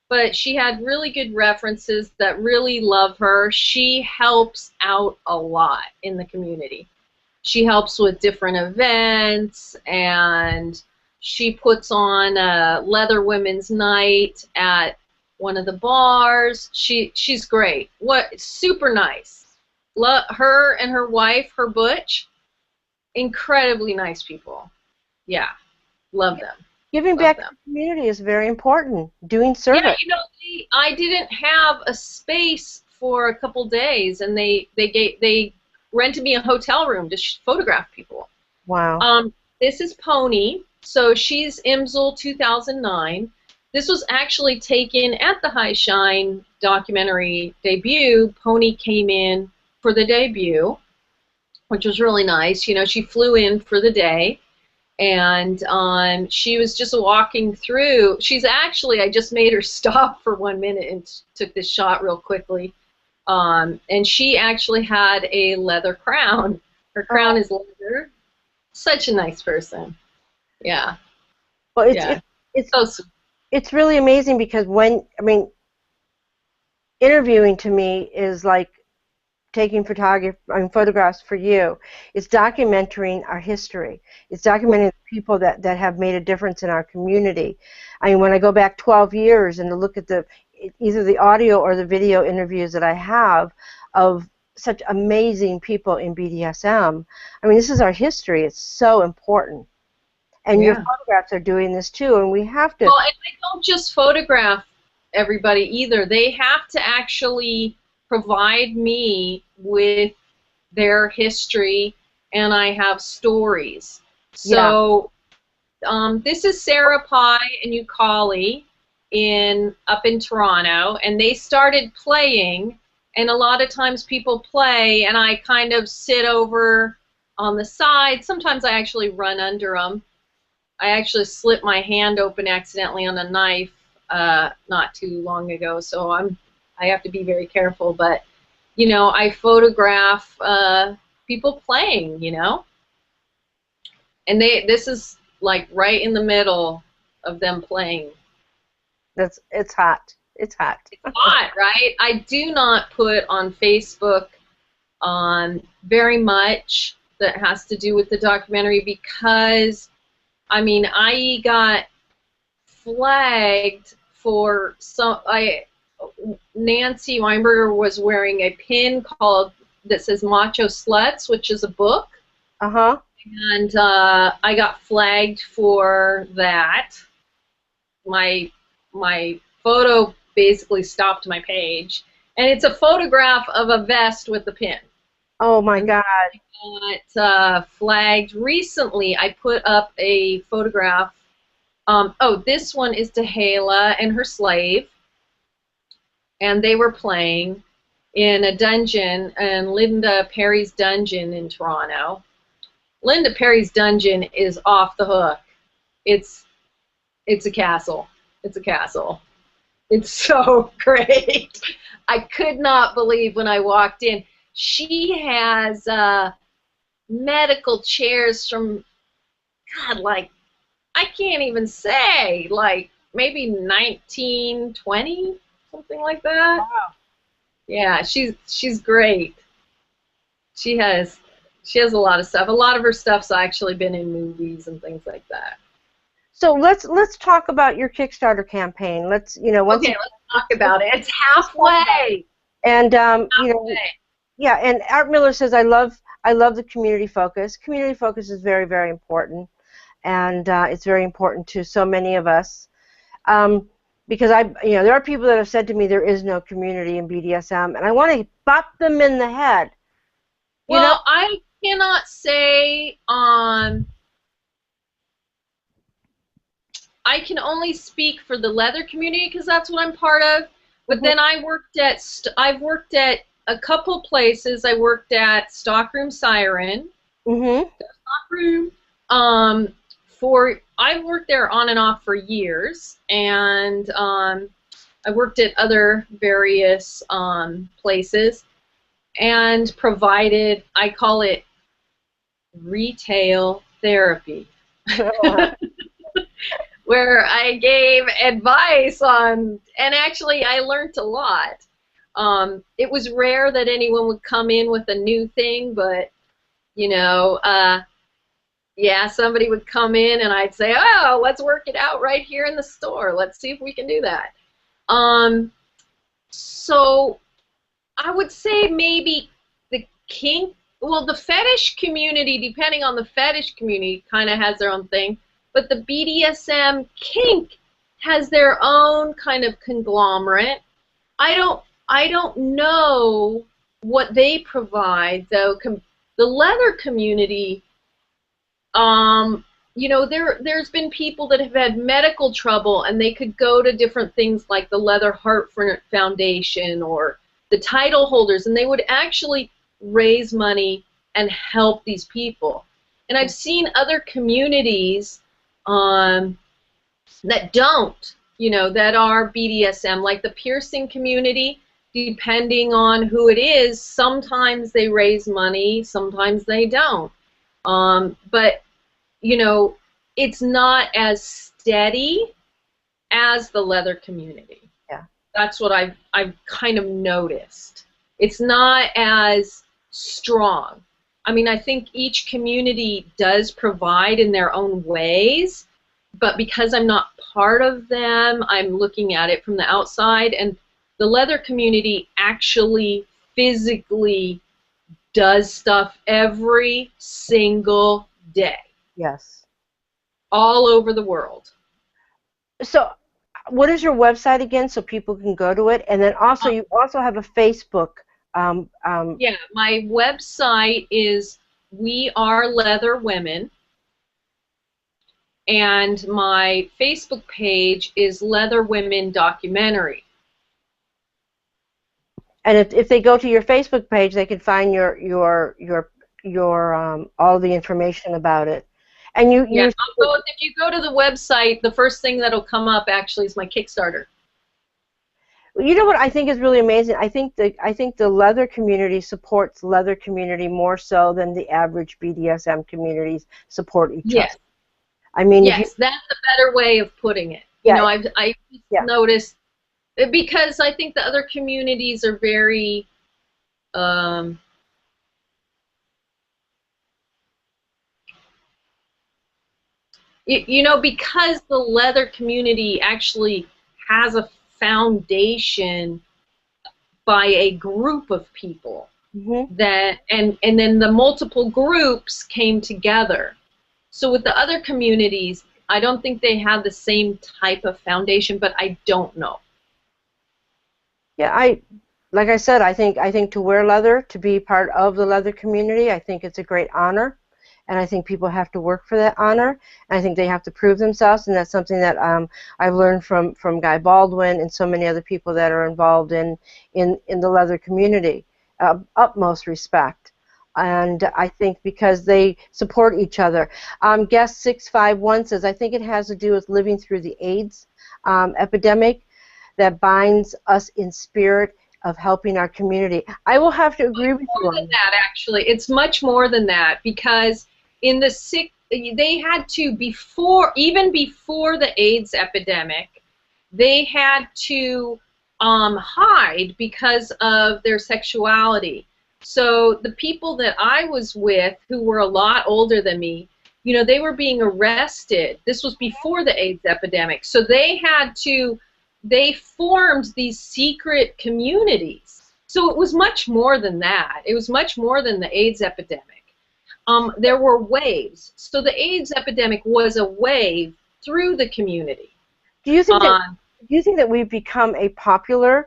But she had really good references that really love her. She helps out a lot in the community. She helps with different events, and she puts on a Leather Women's Night at one of the bars. She's great. Super nice. Her and her wife, her Butch, incredibly nice people. Yeah, love them. Giving back to the community is very important. Doing service. Yeah, you know, I didn't have a space for a couple days, and they rented me a hotel room to photograph people. Wow. This is Pony. So she's IMSL 2009. This was actually taken at the High Shine documentary debut. Pony came in for the debut, which was really nice. You know, she flew in for the day, and she was just walking through. She's actually, I just made her stop for 1 minute and took this shot real quickly. And she actually had a leather crown. Her crown is leather. Such a nice person. Yeah. Well, it's so sweet. It's really amazing because interviewing to me is like taking photographs for you. It's documenting our history. It's documenting the people that have made a difference in our community. I mean, when I go back 12 years and to look at either the audio or the video interviews that I have, of such amazing people in BDSM. I mean, this is our history. It's so important. And your Yeah. photographs are doing this too, and we have to. Well, and they don't just photograph everybody either. They have to actually provide me with their history, and I have stories. So this is Sarah Pye and Ukali up in Toronto, and they started playing, and a lot of times people play, and I kind of sit over on the side. Sometimes I actually run under them. I actually slit my hand open accidentally on a knife not too long ago, so I have to be very careful. But you know, I photograph people playing, you know, and this is like right in the middle of them playing. It's hot. It's hot. It's hot, right? I do not put on Facebook very much that has to do with the documentary because, I mean, I got flagged for Nancy Weinberger was wearing a pin that says Macho Sluts, which is a book. Uh-huh. And I got flagged for that. My photo basically stopped my page. And it's a photograph of a vest with the pin. Oh my God. I got flagged recently. I put up a photograph. This one is Tehela and her slave. And they were playing in a dungeon, in Linda Perry's dungeon in Toronto. Linda Perry's dungeon is off the hook. It's a castle. It's a castle. It's so great. I could not believe when I walked in. She has medical chairs from, God, like, I can't even say, like, maybe 1920, something like that. Wow. Yeah, she's great. She has a lot of stuff. A lot of her stuff's actually been in movies and things like that. So let's talk about your Kickstarter campaign. Let's let's talk about it. It's halfway. And yeah. And Art Miller says I love the community focus. Community focus is very, very important, and it's very important to so many of us. Because there are people that have said to me there is no community in BDSM, and I want to bop them in the head. Well, I cannot say I can only speak for the leather community because that's what I'm part of. But then I've worked at a couple places. I worked at Stockroom Siren. Stockroom. I've worked there on and off for years, and I worked at other various places and provided, I call it retail therapy, where I gave advice on, and actually I learned a lot. It was rare that anyone would come in with a new thing, but yeah, somebody would come in and I'd say, oh, let's work it out right here in the store. Let's see if we can do that. So I would say maybe the fetish community, depending on the fetish community, kind of has their own thing. But the BDSM kink has their own kind of conglomerate. I don't know what they provide, though. The leather community, there's been people that have had medical trouble, and they could go to different things like the Leather Heart Foundation or the title holders, and they would actually raise money and help these people. And I've seen other communities that don't, that are BDSM, like the piercing community. Depending on who it is, sometimes they raise money, sometimes they don't. But it's not as steady as the leather community. Yeah, that's what I've kind of noticed. It's not as strong. I mean, I think each community does provide in their own ways, but because I'm not part of them, I'm looking at it from the outside, and the leather community actually physically does stuff every single day. Yes. All over the world. So what is your website again so people can go to it? And then also you also have a Facebook. Yeah, my website is We Are Leather Women, and my Facebook page is Leather Women Documentary. And if they go to your Facebook page, they can find all the information about it. And if you go to the website, the first thing that'll come up actually is my Kickstarter. You know what I think is really amazing? I think the leather community supports leather community more so than the average BDSM communities support each other. I mean, yes, that's a better way of putting it. You know, I've noticed, because I think the other communities are very you know, because the leather community actually has a foundation by a group of people, that and then the multiple groups came together. So with the other communities, I don't think they have the same type of foundation, but I don't know. Yeah, like I said, I think to wear leather, to be part of the leather community, I think it's a great honor. And I think people have to work for that honor, and I think they have to prove themselves, and that's something that I've learned from Guy Baldwin and so many other people that are involved in the leather community. Utmost respect, and I think because they support each other. Guest 651 says, I think it has to do with living through the AIDS epidemic that binds us in spirit of helping our community. I will have to agree with you on that. Actually, it's much more than that, because in the they had to, even before the AIDS epidemic, they had to hide because of their sexuality. So the people that I was with, who were a lot older than me, you know, they were being arrested. This was before the AIDS epidemic. So they formed these secret communities. So it was much more than that. It was much more than the AIDS epidemic. There were waves. So the AIDS epidemic was a wave through the community. Do you think that we've become a popular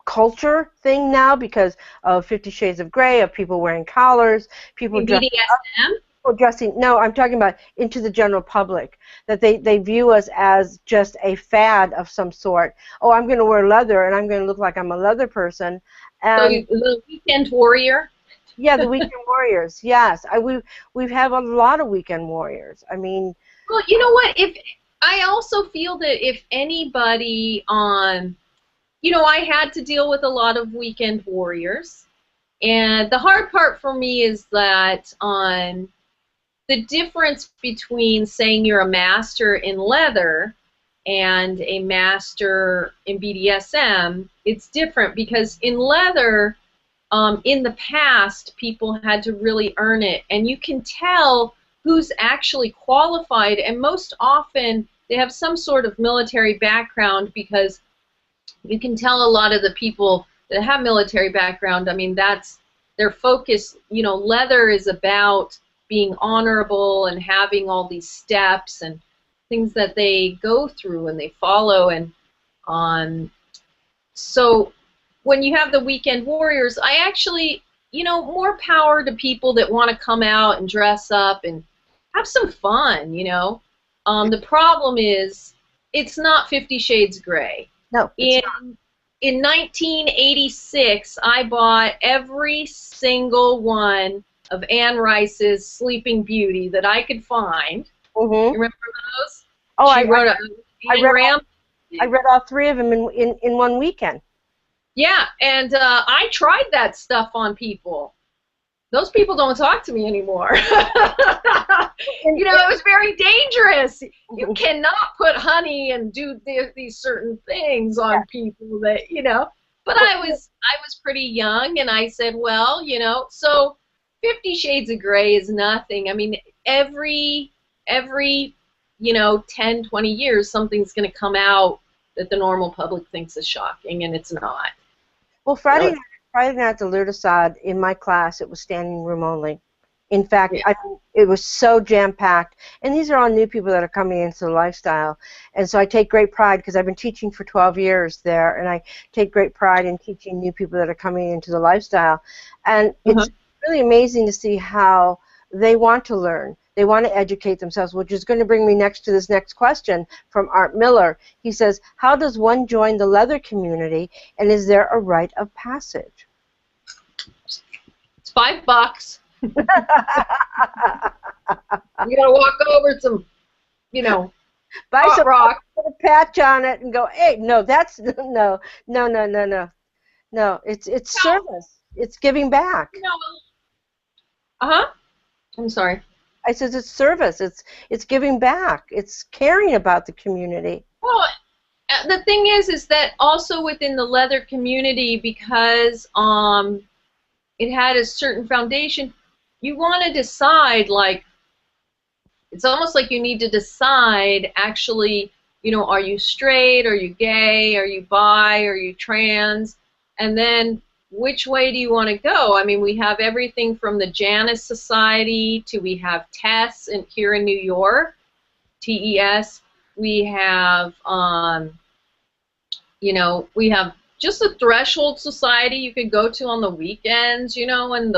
culture thing now because of 50 Shades of Grey, of people wearing collars, people dressing? No, I'm talking about into the general public, that they view us as just a fad of some sort. Oh, I'm going to wear leather and I'm going to look like I'm a leather person. And so the weekend warrior. Yeah, the weekend warriors. Yes, we have a lot of weekend warriors. I mean, well, you know what? I also feel that if anybody you know, I had to deal with a lot of weekend warriors, and the hard part for me is that the difference between saying you're a master in leather and a master in BDSM, it's different, because in leather, in the past, people had to really earn it, and you can tell who's actually qualified, and most often they have some sort of military background, because you can tell a lot of the people that have military background, I mean, that's their focus. You know, leather is about being honorable and having all these steps and things that they go through and they follow, and so when you have the weekend warriors, I actually, you know, more power to people that want to come out and dress up and have some fun, you know. The problem is, it's not 50 Shades Grey. No, it's not. In 1986, I bought every single one of Anne Rice's Sleeping Beauty that I could find. You remember those? Oh, I read all three of them in one weekend. Yeah, and I tried that stuff on people. Those people don't talk to me anymore. You know, it was very dangerous. You cannot put honey and do these certain things on people that, you know. But I was pretty young, and I said, well, you know, so 50 Shades of Grey is nothing. I mean, every you know, 10, 20 years, something's going to come out that the normal public thinks is shocking, and it's not. Well, Friday night at the Lurdasad, in my class, it was standing room only. In fact, Yeah. it was so jam-packed. And these are all new people that are coming into the lifestyle. And so I take great pride, because I've been teaching for 12 years there, and I take great pride in teaching new people that are coming into the lifestyle. And it's really amazing to see how they want to learn. They want to educate themselves, which is going to bring me next to this next question from Art Miller. He says, how does one join the leather community, and is there a rite of passage? It's $5. You gotta walk over some, buy hot some rock, put a patch on it, and go, hey, no, that's no. It's service. It's giving back. I'm sorry. I says it's service. It's giving back. It's caring about the community. Well, the thing is that also within the leather community, because it had a certain foundation, you want to decide, like, it's almost like you need to decide, actually, are you straight, are you gay, are you bi, are you trans, and then which way do you want to go? I mean, we have everything from the Janus Society to we have TESS here in New York, TES. We have, we have just a Threshold Society you could go to on the weekends, and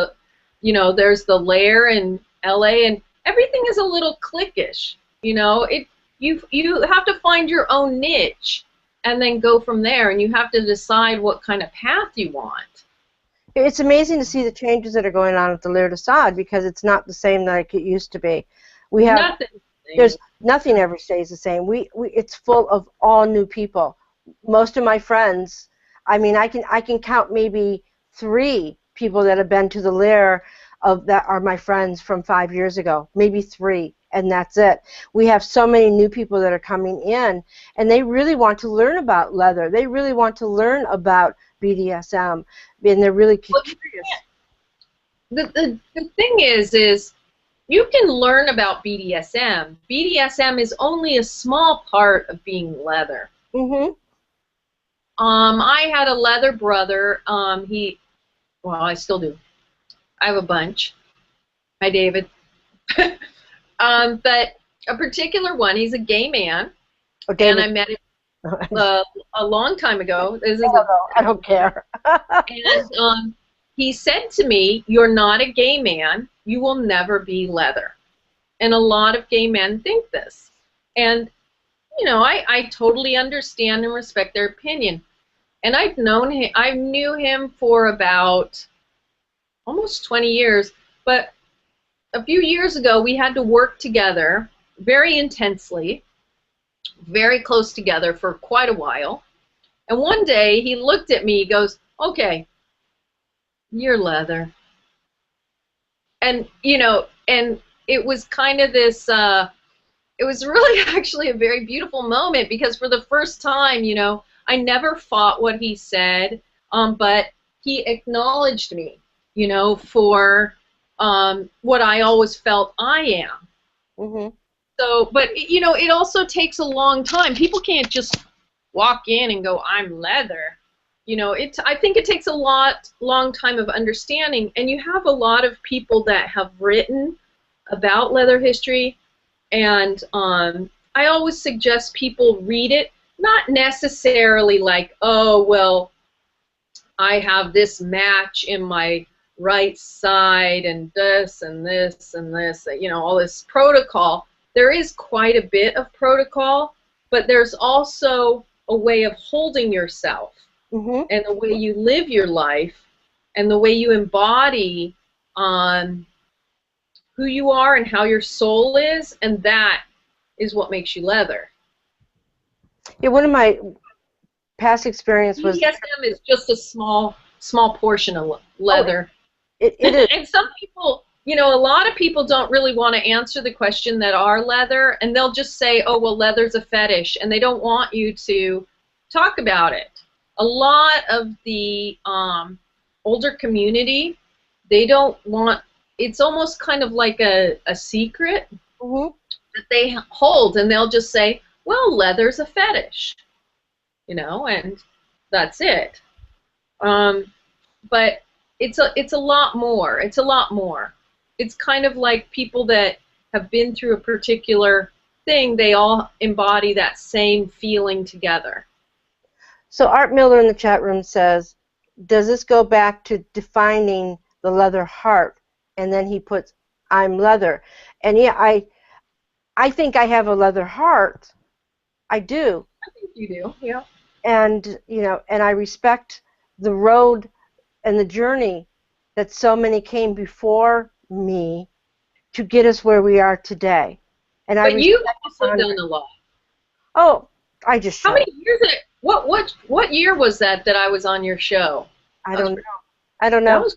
there's the Lair in LA, and everything is a little cliquish, you have to find your own niche and then go from there, and you have to decide what kind of path you want. It's amazing to see the changes that are going on at the Lurdasad, because it's not the same like it used to be. We have nothing ever stays the same. It's full of all new people. Most of my friends, I mean, I can count maybe 3 people that have been to the Lair that are my friends from 5 years ago, maybe 3, and that's it. We have so many new people that are coming in, and they really want to learn about leather. They really want to learn about BDSM, and they're really curious. The thing is you can learn about BDSM. BDSM is only a small part of being leather. I had a leather brother. Well, I still do. I have a bunch. Hi, David. But a particular one, he's a gay man, and I met him a long time ago. I don't care. And he said to me, "You're not a gay man. You will never be leather." And a lot of gay men think this. And, I totally understand and respect their opinion. And I knew him for about almost 20 years. But a few years ago, we had to work together very intensely, very close together for quite a while. And one day, he looked at me, he goes, "Okay, you're leather." And, and it was kind of this, it was really actually a very beautiful moment, because for the first time, I never fought what he said, but he acknowledged me, for what I always felt I am. So, but, it also takes a long time. People can't just walk in and go, "I'm leather." I think it takes a long time of understanding, and you have a lot of people that have written about leather history, and I always suggest people read it, not necessarily like, "Oh, well, I have this match in my right side, and this, and this, and this," all this protocol. There is quite a bit of protocol, but there's also a way of holding yourself, and the way you live your life, and the way you embody who you are and how your soul is, and that is what makes you leather. Yeah, one of my past experience was BDSM is just a small portion of leather. It is. And some people, a lot of people don't really want to answer the question that are leather, and they'll just say, "Oh, well, leather's a fetish," and they don't want you to talk about it. A lot of the older community, they don't want, it's almost kind of like a secret that they hold, and they'll just say, "Well, leather's a fetish," and that's it. But it's a lot more. It's a lot more. It's kind of like people that have been through a particular thing. They all embody that same feeling together. So Art Miller in the chat room says, does this go back to defining the leather heart? And then he puts, I'm leather. And yeah, I think I have a leather heart. I do. I think you do, yeah. And, you know, and I respect the road and the journey that so many came before me to get us where we are today. And but you've also done a lot. Oh, I just showed. How many years did it? What year was that I was on your show? I don't know. I don't know. That was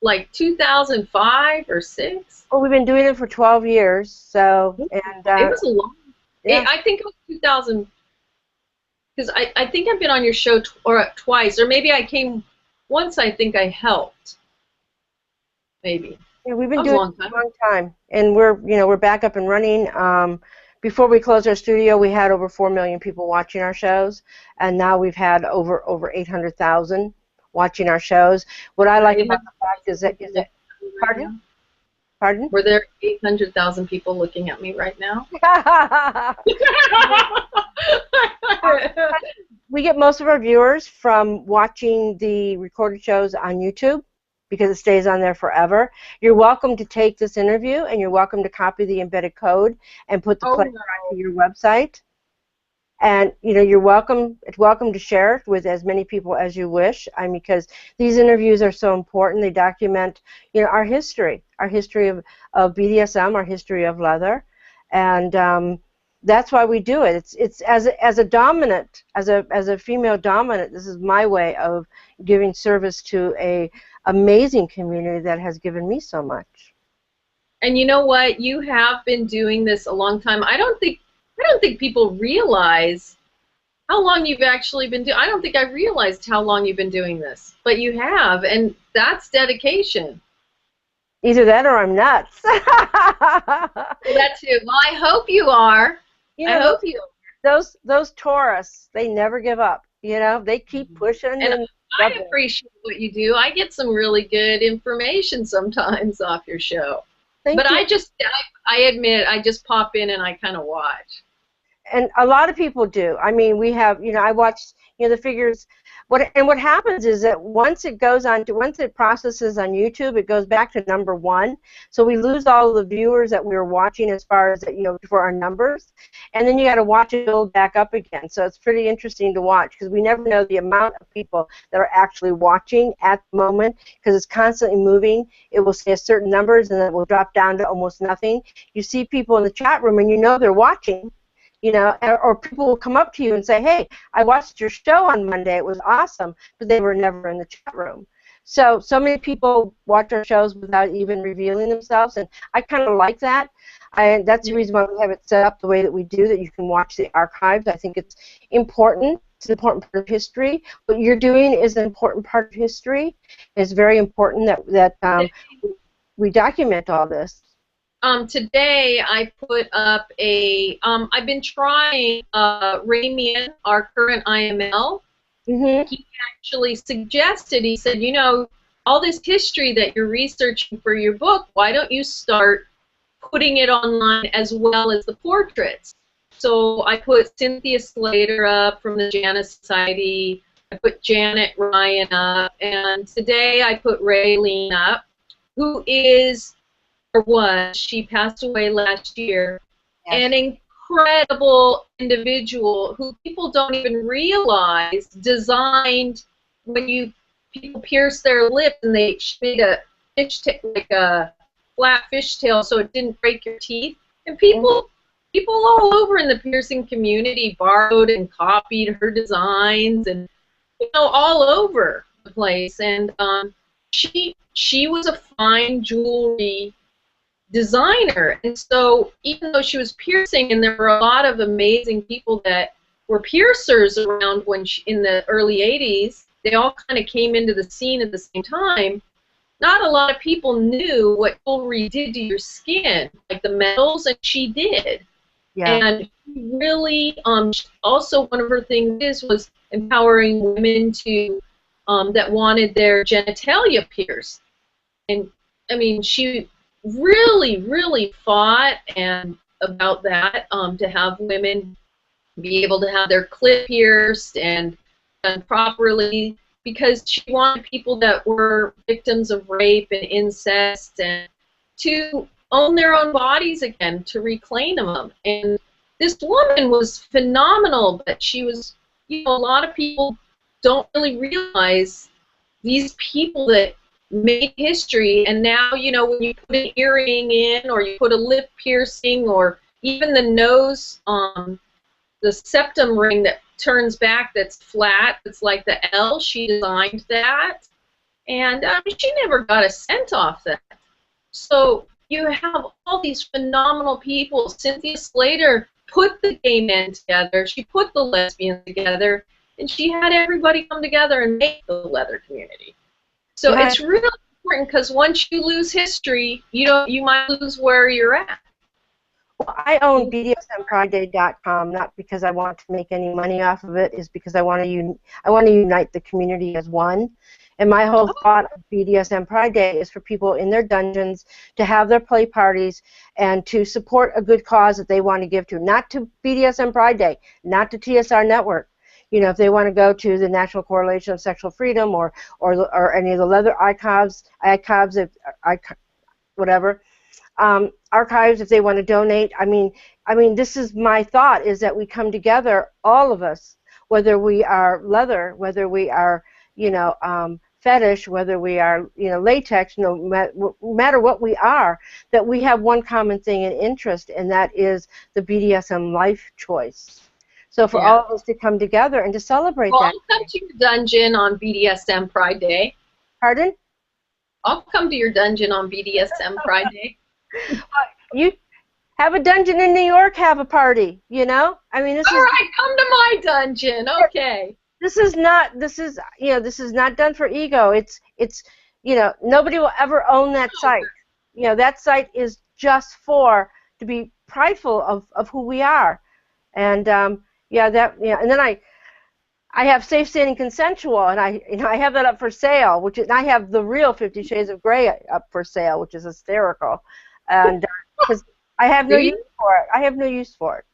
like 2005 or 6. Well, we've been doing it for 12 years, so and it was a long. Yeah. I think it was 2000. Because I think I've been on your show twice, or maybe I came once. I think I helped. Maybe. Yeah, we've been doing it a long time, and we're back up and running. Before we closed our studio, we had over 4 million people watching our shows, and now we've had over 800,000 watching our shows. What I like about the fact is that pardon? Were there 800,000 people looking at me right now? We get most of our viewers from watching the recorded shows on YouTube, because it stays on there forever. You're welcome to take this interview, and you're welcome to copy the embedded code and put the player onto your website. And you're welcome to share it with as many people as you wish. Because these interviews are so important. They document our history of BDSM, our history of leather, and that's why we do it. It's as a female dominant. This is my way of giving service to a amazing community that has given me so much. And you know what? You have been doing this a long time. I don't think people realize how long you've actually been doing. I don't think I realized how long you've been doing this, but you have, and that's dedication. Either that or I'm nuts. That too. Well, I hope you are. I hope you are. Those Taurus, they never give up. They keep pushing. And I appreciate what you do. I get some really good information sometimes off your show. Thank you. I admit, I just pop in and I kind of watch. And a lot of people do. I mean, we have, I watched, the figures. What happens is that once it processes on YouTube, it goes back to #1. So we lose all of the viewers that we were watching as far as, for our numbers. And then you got to watch it build back up again. So it's pretty interesting to watch, because we never know the amount of people that are actually watching at the moment, because it's constantly moving. It will say a certain numbers, and then it will drop down to almost nothing. You see people in the chat room, and they're watching. Or people will come up to you and say, hey, I watched your show on Monday, it was awesome, but they were never in the chat room. So many people watch our shows without even revealing themselves, and I kind of like that. That's the reason why we have it set up the way that we do, that you can watch the archives. I think it's important. It's an important part of history. What you're doing is an important part of history. It's very important that we document all this. Today I put up I've been trying Ramian, our current IML. Mm-hmm. He actually suggested, he said, all this history that you're researching for your book, why don't you start putting it online as well as the portraits? So I put Cynthia Slater up from the Janus Society, I put Janet Ryan up, and today I put Raylene up, who is, or was, she passed away last year, an incredible individual who people don't even realize designed, when people pierce their lips and they made a like a flat fishtail so it didn't break your teeth, and people all over in the piercing community borrowed and copied her designs, and all over the place. And she was a fine jewelry designer, and so even though she was piercing, and there were a lot of amazing people that were piercers around in the early 80s, they all kind of came into the scene at the same time. Not a lot of people knew what jewelry did to your skin, like the metals, and she did. Yeah. And really, also one of her things was empowering women to that wanted their genitalia pierced. And I mean, she really, really fought and about that, to have women be able to have their clit pierced and done properly, because she wanted people that were victims of rape and incest and to own their own bodies again, to reclaim them. And this woman was phenomenal, but she was, you know, a lot of people don't really realize these people that made history, and now, you know, when you put an earring in, or you put a lip piercing, or even the nose, the septum ring that turns back, that's flat, that's like the L, she designed that, and she never got a cent off that. So you have all these phenomenal people. Cynthia Slater put the gay men together, she put the lesbians together, and she had everybody come together and make the leather community. So it's really important, because once you lose history, you might lose where you're at. Well, I own BDSMPrideDay.com, not because I want to make any money off of it, is because I want to unite the community as one. And my whole thought of BDSM Pride Day is for people in their dungeons to have their play parties and to support a good cause that they want to give to, not to BDSM Pride Day, not to TSR Network. You know, if they want to go to the National Correlation of Sexual Freedom or any of the leather archives, whatever, archives, if they want to donate. I mean, this is my thought, is that we come together, all of us, whether we are leather, whether we are, fetish, whether we are, latex, no matter what we are, that we have one common thing in interest, and that is the BDSM life choice. So for all of us to come together and to celebrate that. I'll come to your dungeon on BDSM Pride Day. Pardon? I'll come to your dungeon on BDSM Pride Day. You have a dungeon in New York, have a party, I mean, this all right, come to my dungeon. Okay. This is not done for ego. It's nobody will ever own that site. That site is just to be prideful of who we are. And and then I have Safe, Sane, and Consensual, and I have that up for sale, and I have the real 50 Shades of Grey up for sale, which is hysterical, and because I have no use for it. I have no use for it,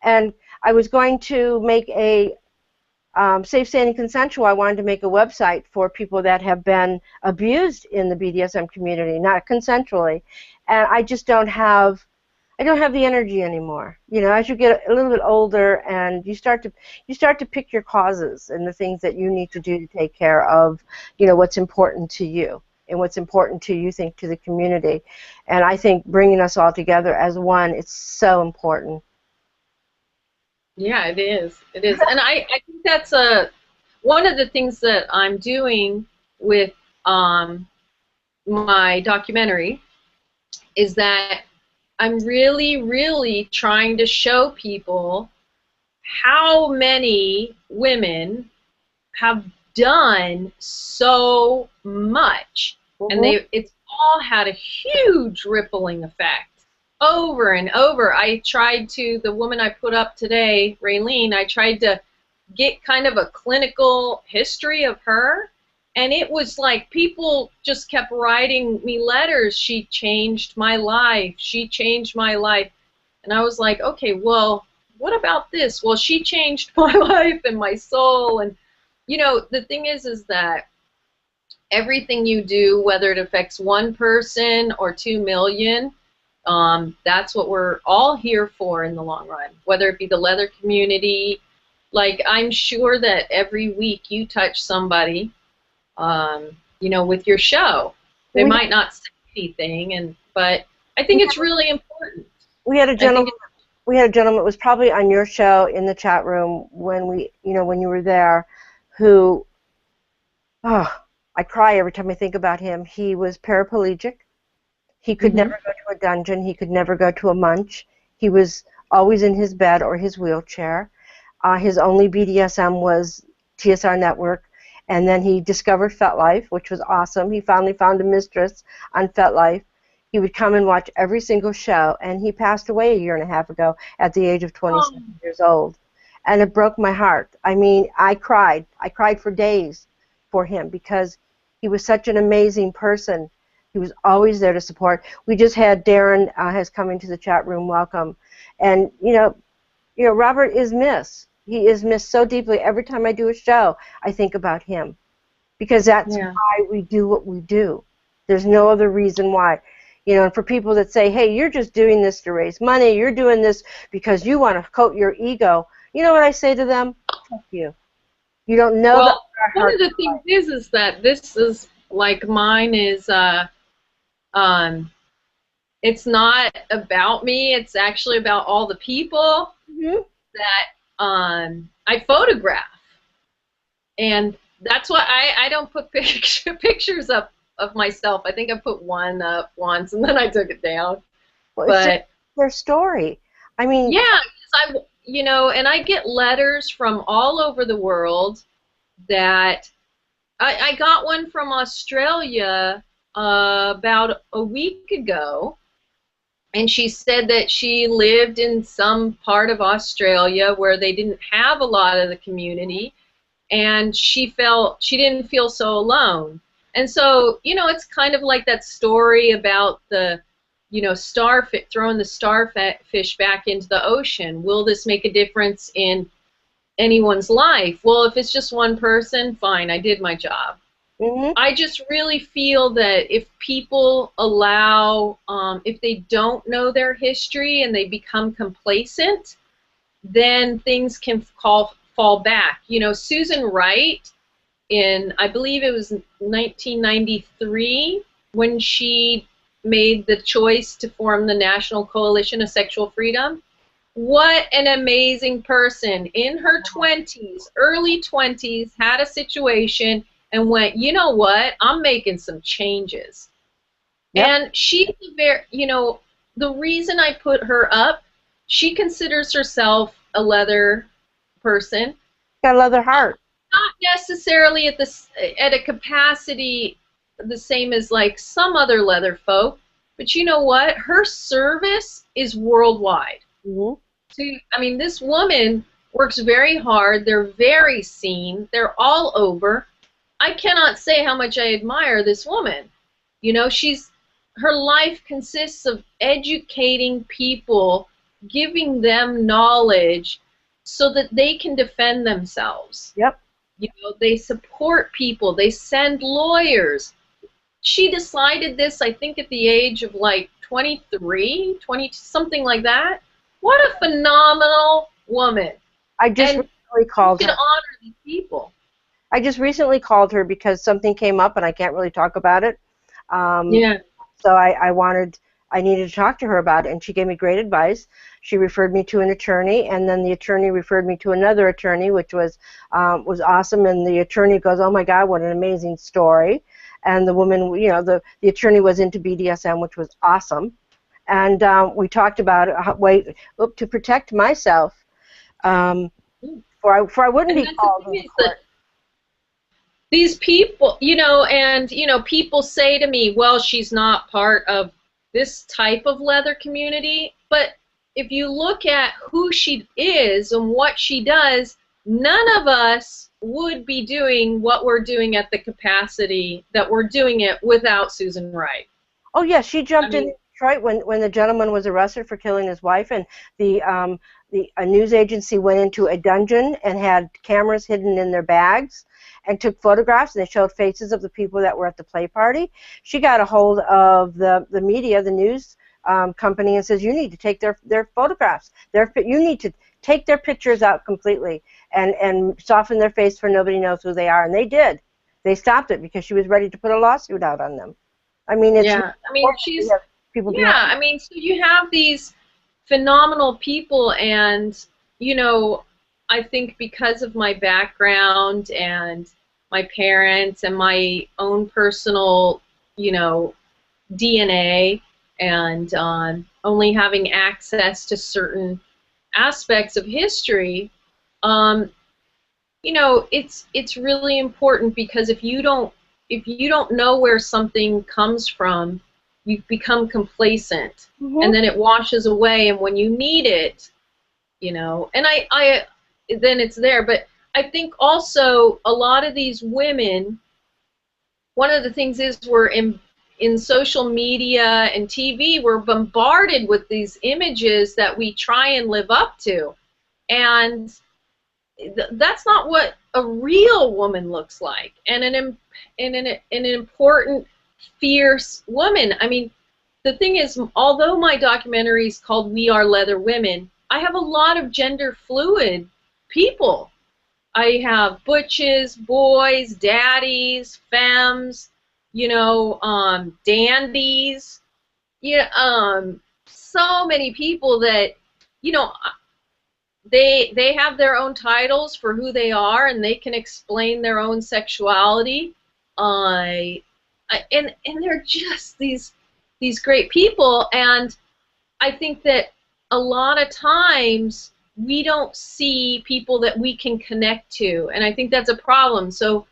And I was going to make a Safe, Sane, and Consensual. I wanted to make a website for people that have been abused in the BDSM community, not consensually, and I just don't have the energy anymore. As you get a little bit older and you start to pick your causes and the things that you need to do to take care of, what's important to you and what's important to you think to the community. And I think bringing us all together as one, it's so important. Yeah, it is. It is. And I think that's one of the things that I'm doing with my documentary is that I'm really, really trying to show people how many women have done so much, and it's all had a huge rippling effect over and over. The woman I put up today, Raylene, I tried to get kind of a clinical history of her, and it was like people just kept writing me letters. She changed my life. She changed my life. And I was like, okay, well, what about this? Well, she changed my life and my soul. And, the thing is that everything you do, whether it affects one person or 2 million, that's what we're all here for in the long run, whether it be the leather community. Like, I'm sure that every week you touch somebody, with your show. They might not say anything, but I think it's really important. We had a gentleman that was probably on your show in the chat room when you were there, who, I cry every time I think about him. He was paraplegic. He could never go to a dungeon. He could never go to a munch. He was always in his bed or his wheelchair. His only BDSM was TSR Network. And then he discovered FetLife, which was awesome. He finally found a mistress on FetLife. He would come and watch every single show, and he passed away 1.5 years ago at the age of 27 years old. And it broke my heart. I mean, I cried. I cried for days, for him because he was such an amazing person. He was always there to support. We just had Darren has come into the chat room. Welcome. And Robert is missed. He is missed so deeply. Every time I do a show, I think about him because that's why we do what we do. There's no other reason why. And for people that say, hey, you're just doing this to raise money, you're doing this because you want to coat your ego, you know what I say to them? Fuck you. You don't know that. Well, one of the things is that this is, like, mine is, it's not about me. It's actually about all the people that I photograph. And that's why I don't put pictures up of myself. I think I put one up once and then I took it down. Well, but their story. I mean, yeah, and I get letters from all over the world. That I got one from Australia about a week ago, and she said that she lived in some part of Australia where they didn't have a lot of the community, and she didn't feel so alone. And so, it's kind of like that story about the, starfish, throwing the starfish back into the ocean. Will this make a difference in anyone's life? Well, if it's just one person, fine, I did my job. I just really feel that if people allow, if they don't know their history and they become complacent, then things can fall back. Susan Wright, I believe it was 1993, when she made the choice to form the National Coalition of Sexual Freedom. What an amazing person. In her 20s, early 20s, had a situation and went, you know what, I'm making some changes. Yep. And she's the reason I put her up, she considers herself a leather person. Got a leather heart. Not necessarily at a capacity the same as like some other leather folk, but you know what? Her service is worldwide. See, I mean, this woman works very hard. They're very seen. They're all over. I cannot say how much I admire this woman. Her life consists of educating people, giving them knowledge so that they can defend themselves. Yep. They support people. They send lawyers. She decided this, I think, at the age of like 23, something like that. What a phenomenal woman. I just recently called her. You can honor these people. I just recently called her because something came up and I can't really talk about it. So I needed to talk to her about it, and she gave me great advice. She referred me to an attorney, and then the attorney referred me to another attorney, which was awesome. And the attorney goes, "Oh my God, what an amazing story!" And the woman, the attorney was into BDSM, which was awesome. And we talked about to protect myself, for I wouldn't be called in court. These people, people say to me, well, she's not part of this type of leather community. But if you look at who she is and what she does, none of us would be doing what we're doing at the capacity that we're doing it without Susan Wright. Oh, yeah, she jumped in Detroit when the gentleman was arrested for killing his wife, and a news agency went into a dungeon and had cameras hidden in their bags and took photographs, and they showed faces of the people that were at the play party. She got a hold of the media, the news company, and says, you need to take their photographs. You need to take their pictures out completely and soften their face so nobody knows who they are. And they did. They stopped it because she was ready to put a lawsuit out on them. I mean, it's so you have these phenomenal people, and I think because of my background and my parents and my own personal, DNA, and only having access to certain aspects of history, it's really important, because if you don't know where something comes from, you become complacent, and then it washes away, and when you need it, and then it's there. But I think also a lot of these women one of the things is we're in social media and TV, we're bombarded with these images that we try and live up to. And that's not what a real woman looks like. And an important, fierce woman. I mean, the thing is, although my documentary is called We Are Leather Women, I have a lot of gender fluid people. I have butches, boys, daddies, femmes, you know, dandies, so many people that, you know, they have their own titles for who they are, and they can explain their own sexuality. And they're just these great people, and I think that a lot of times we don't see people that we can connect to, and I think that's a problem. So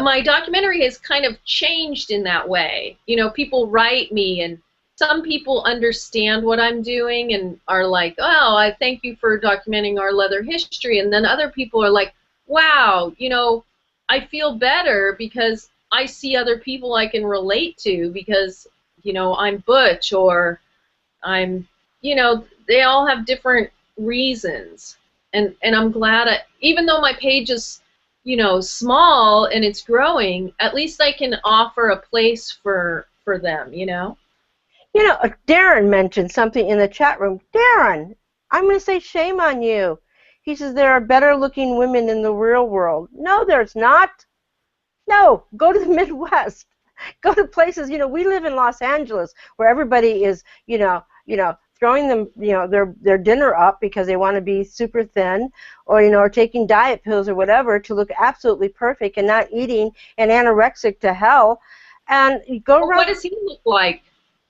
my documentary has kind of changed in that way. You know, people write me, and some people understand what I'm doing and are like, oh, I thank you for documenting our leather history, and then other people are like, wow, you know, I feel better because I see other people I can relate to because, you know, I'm butch, or I'm, you know, they all have different reasons. And I'm glad, even though my page is, you know, small and it's growing, at least I can offer a place for them, you know? You know, Darren mentioned something in the chat room. Darren, I'm going to say shame on you. He says there are better looking women in the real world. No, there's not. No, go to the Midwest. Go to places, you know, we live in Los Angeles where everybody is, you know, throwing them, you know, their dinner up because they want to be super thin, or, you know, or taking diet pills or whatever to look absolutely perfect and not eating and anorexic to hell. And you go around. What does he look like?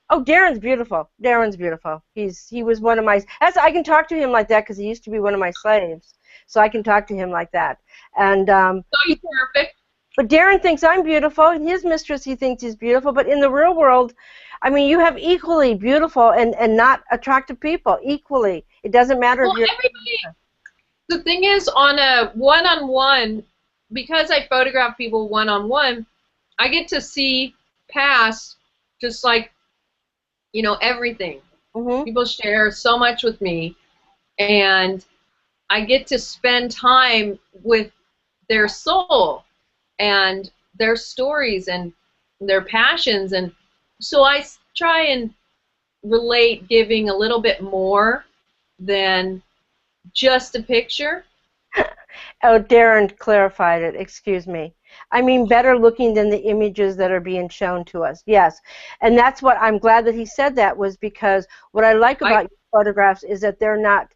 Oh, Darren's beautiful. Darren's beautiful. He was one of my. I can talk to him like that because he used to be one of my slaves, so I can talk to him like that. And so he's perfect. But Darren thinks I'm beautiful, and his mistress he thinks is beautiful. But in the real world, I mean, you have equally beautiful and not attractive people. Equally, it doesn't matter if you're. Everybody. The thing is, on a one-on-one, because I photograph people one-on-one, I get to see past just like, you know, everything. Mm-hmm. People share so much with me, and I get to spend time with their soul and their stories and their passions, and so I try and relate, giving a little bit more than just a picture. Oh, Darren clarified it. Excuse me. I mean, better looking than the images that are being shown to us. Yes, and that's what I'm glad that he said that, was because what I like about your photographs is that they're not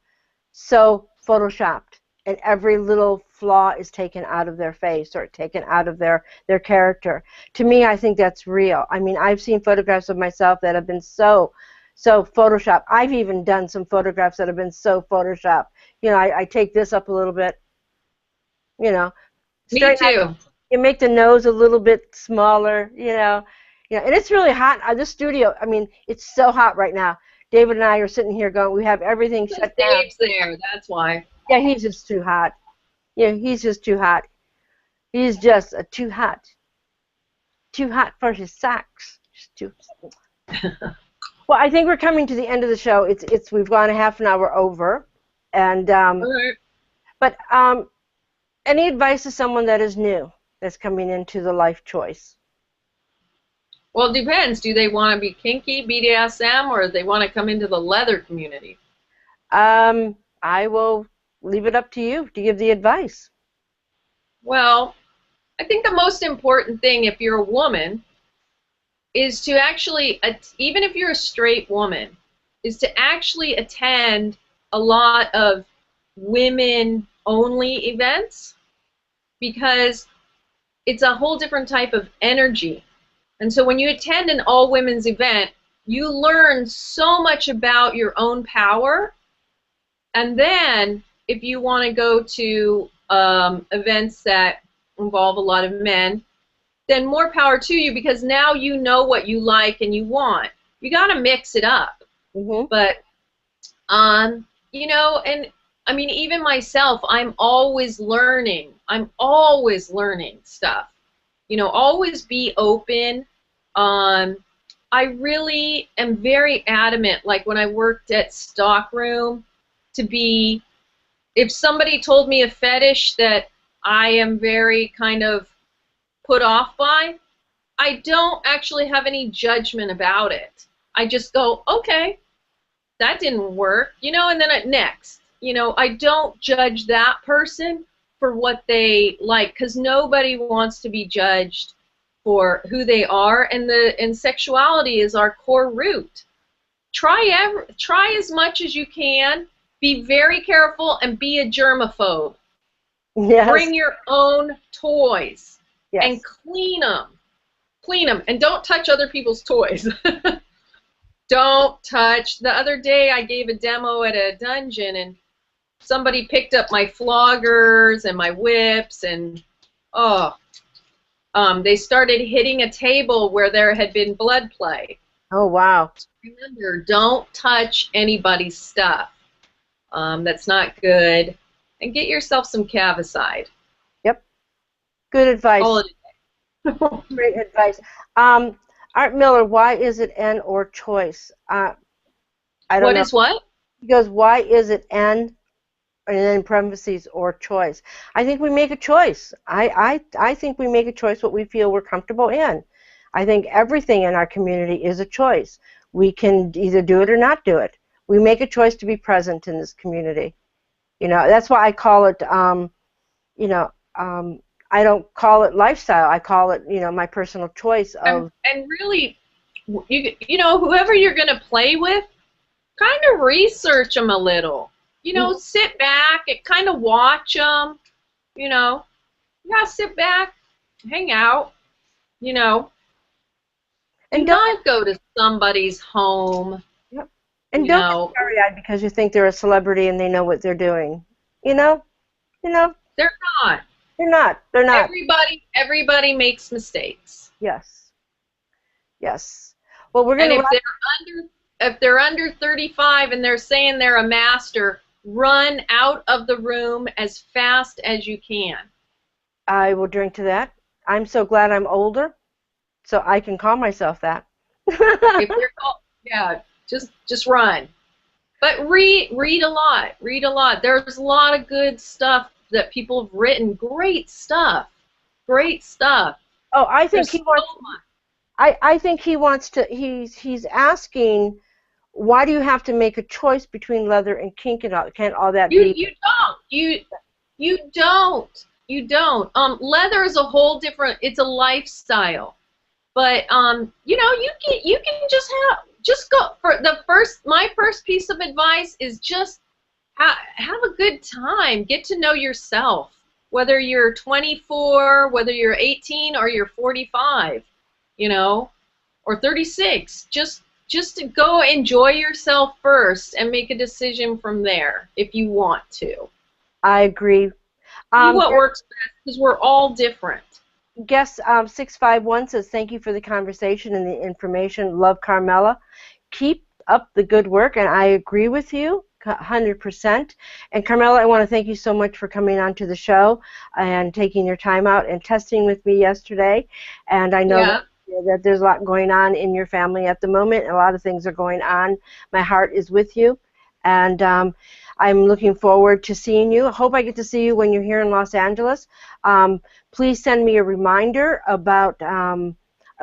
so photoshopped, and every little flaw is taken out of their face or taken out of their character. To me, I think that's real. I mean, I've seen photographs of myself that have been so photoshopped. I've even done some photographs that have been so photoshopped. You know, I take this up a little bit. You know, me too. You make the nose a little bit smaller. You know, and it's really hot. This studio, I mean, it's so hot right now. David and I are sitting here going, we have everything shut down. Dave's there, that's why. Yeah, he's just too hot. Yeah, he's just too hot. He's just too hot. Too hot for his socks. Just too. Well, I think we're coming to the end of the show. We've gone a half an hour over, and right. But any advice to someone that is new, that's coming into the life choice? Well, it depends. Do they want to be kinky, BDSM, or do they want to come into the leather community? I will leave it up to you to give the advice. Well, I think the most important thing, if you're a woman, is to actually, even if you're a straight woman, is to actually attend a lot of women-only events, because it's a whole different type of energy. And so when you attend an all-women's event, you learn so much about your own power. And then if you want to go to events that involve a lot of men, then more power to you, because now you know what you like and you want. You got to mix it up. Mm-hmm. But, you know, and I mean, even myself, I'm always learning. I'm always learning stuff. You know, always be open. I really am very adamant, like when I worked at Stockroom, to be, if somebody told me a fetish that I am very kind of put off by, I don't actually have any judgment about it. I just go, okay, that didn't work, you know, and then next. You know, I don't judge that person for what they like, because nobody wants to be judged for who they are, and sexuality is our core root. Try as much as you can. Be very careful and be a germaphobe. Yes. Bring your own toys. Yes. And clean them. Clean them, and don't touch other people's toys. Don't touch. The other day I gave a demo at a dungeon, and somebody picked up my floggers and my whips, and they started hitting a table where there had been blood play. Oh, wow. Remember, don't touch anybody's stuff. That's not good. And get yourself some Cavicide. Yep. Good advice. Call it a day. Great advice. Art Miller, why is it N or choice? I don't know. What is what? He goes, why is it N and then parentheses or choice? I think we make a choice. I think we make a choice what we feel we're comfortable in. I think everything in our community is a choice. We can either do it or not do it. We make a choice to be present in this community. You know, that's why I call it, I don't call it lifestyle. I call it, my personal choice of. And really, you know, whoever you're going to play with, kind of research them a little. You know, sit back and kind of watch them. You know, sit back, hang out. You know, and don't go to somebody's home. Yep. And don't get starry-eyed because you think they're a celebrity and they know what they're doing. You know, they're not. They're not. Everybody makes mistakes. Yes. Yes. Well, we're going to. And if they're under 35 and they're saying they're a master, run out of the room as fast as you can. I will drink to that. I'm so glad I'm older, so I can call myself that. If you're just run. But read a lot. Read a lot. There's a lot of good stuff that people have written. Great stuff. Great stuff. Oh, I think he wants. I think he wants to. He's asking, why do you have to make a choice between leather and kink and all? Can't all that be? You don't. Leather is a whole different. It's a lifestyle. But you can just go for my first piece of advice is just have a good time. Get to know yourself. Whether you're 24, whether you're 18, or you're 45, or 36. Just to go enjoy yourself first and make a decision from there if you want to. I agree. See what works best, because we're all different. Guest 651 says, thank you for the conversation and the information. Love, Carmella. Keep up the good work, and I agree with you 100%. And Carmella, I want to thank you so much for coming on to the show and taking your time out and testing with me yesterday. And I know that there's a lot going on in your family at the moment. A lot of things are going on. My heart is with you. And I'm looking forward to seeing you. I hope I get to see you when you're here in Los Angeles. Please send me a reminder about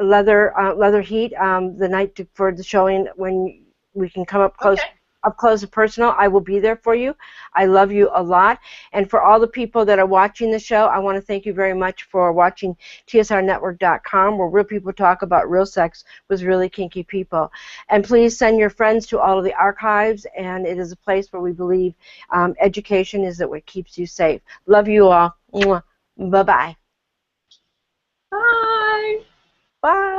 Leather Heat the night for the showing when we can come up close. Okay. Up close and personal. I will be there for you. I love you a lot. And for all the people that are watching the show, I want to thank you very much for watching TSRnetwork.com, where real people talk about real sex with really kinky people. And please send your friends to all of the archives, and it is a place where we believe education is what keeps you safe. Love you all. Bye-bye. Bye. Bye.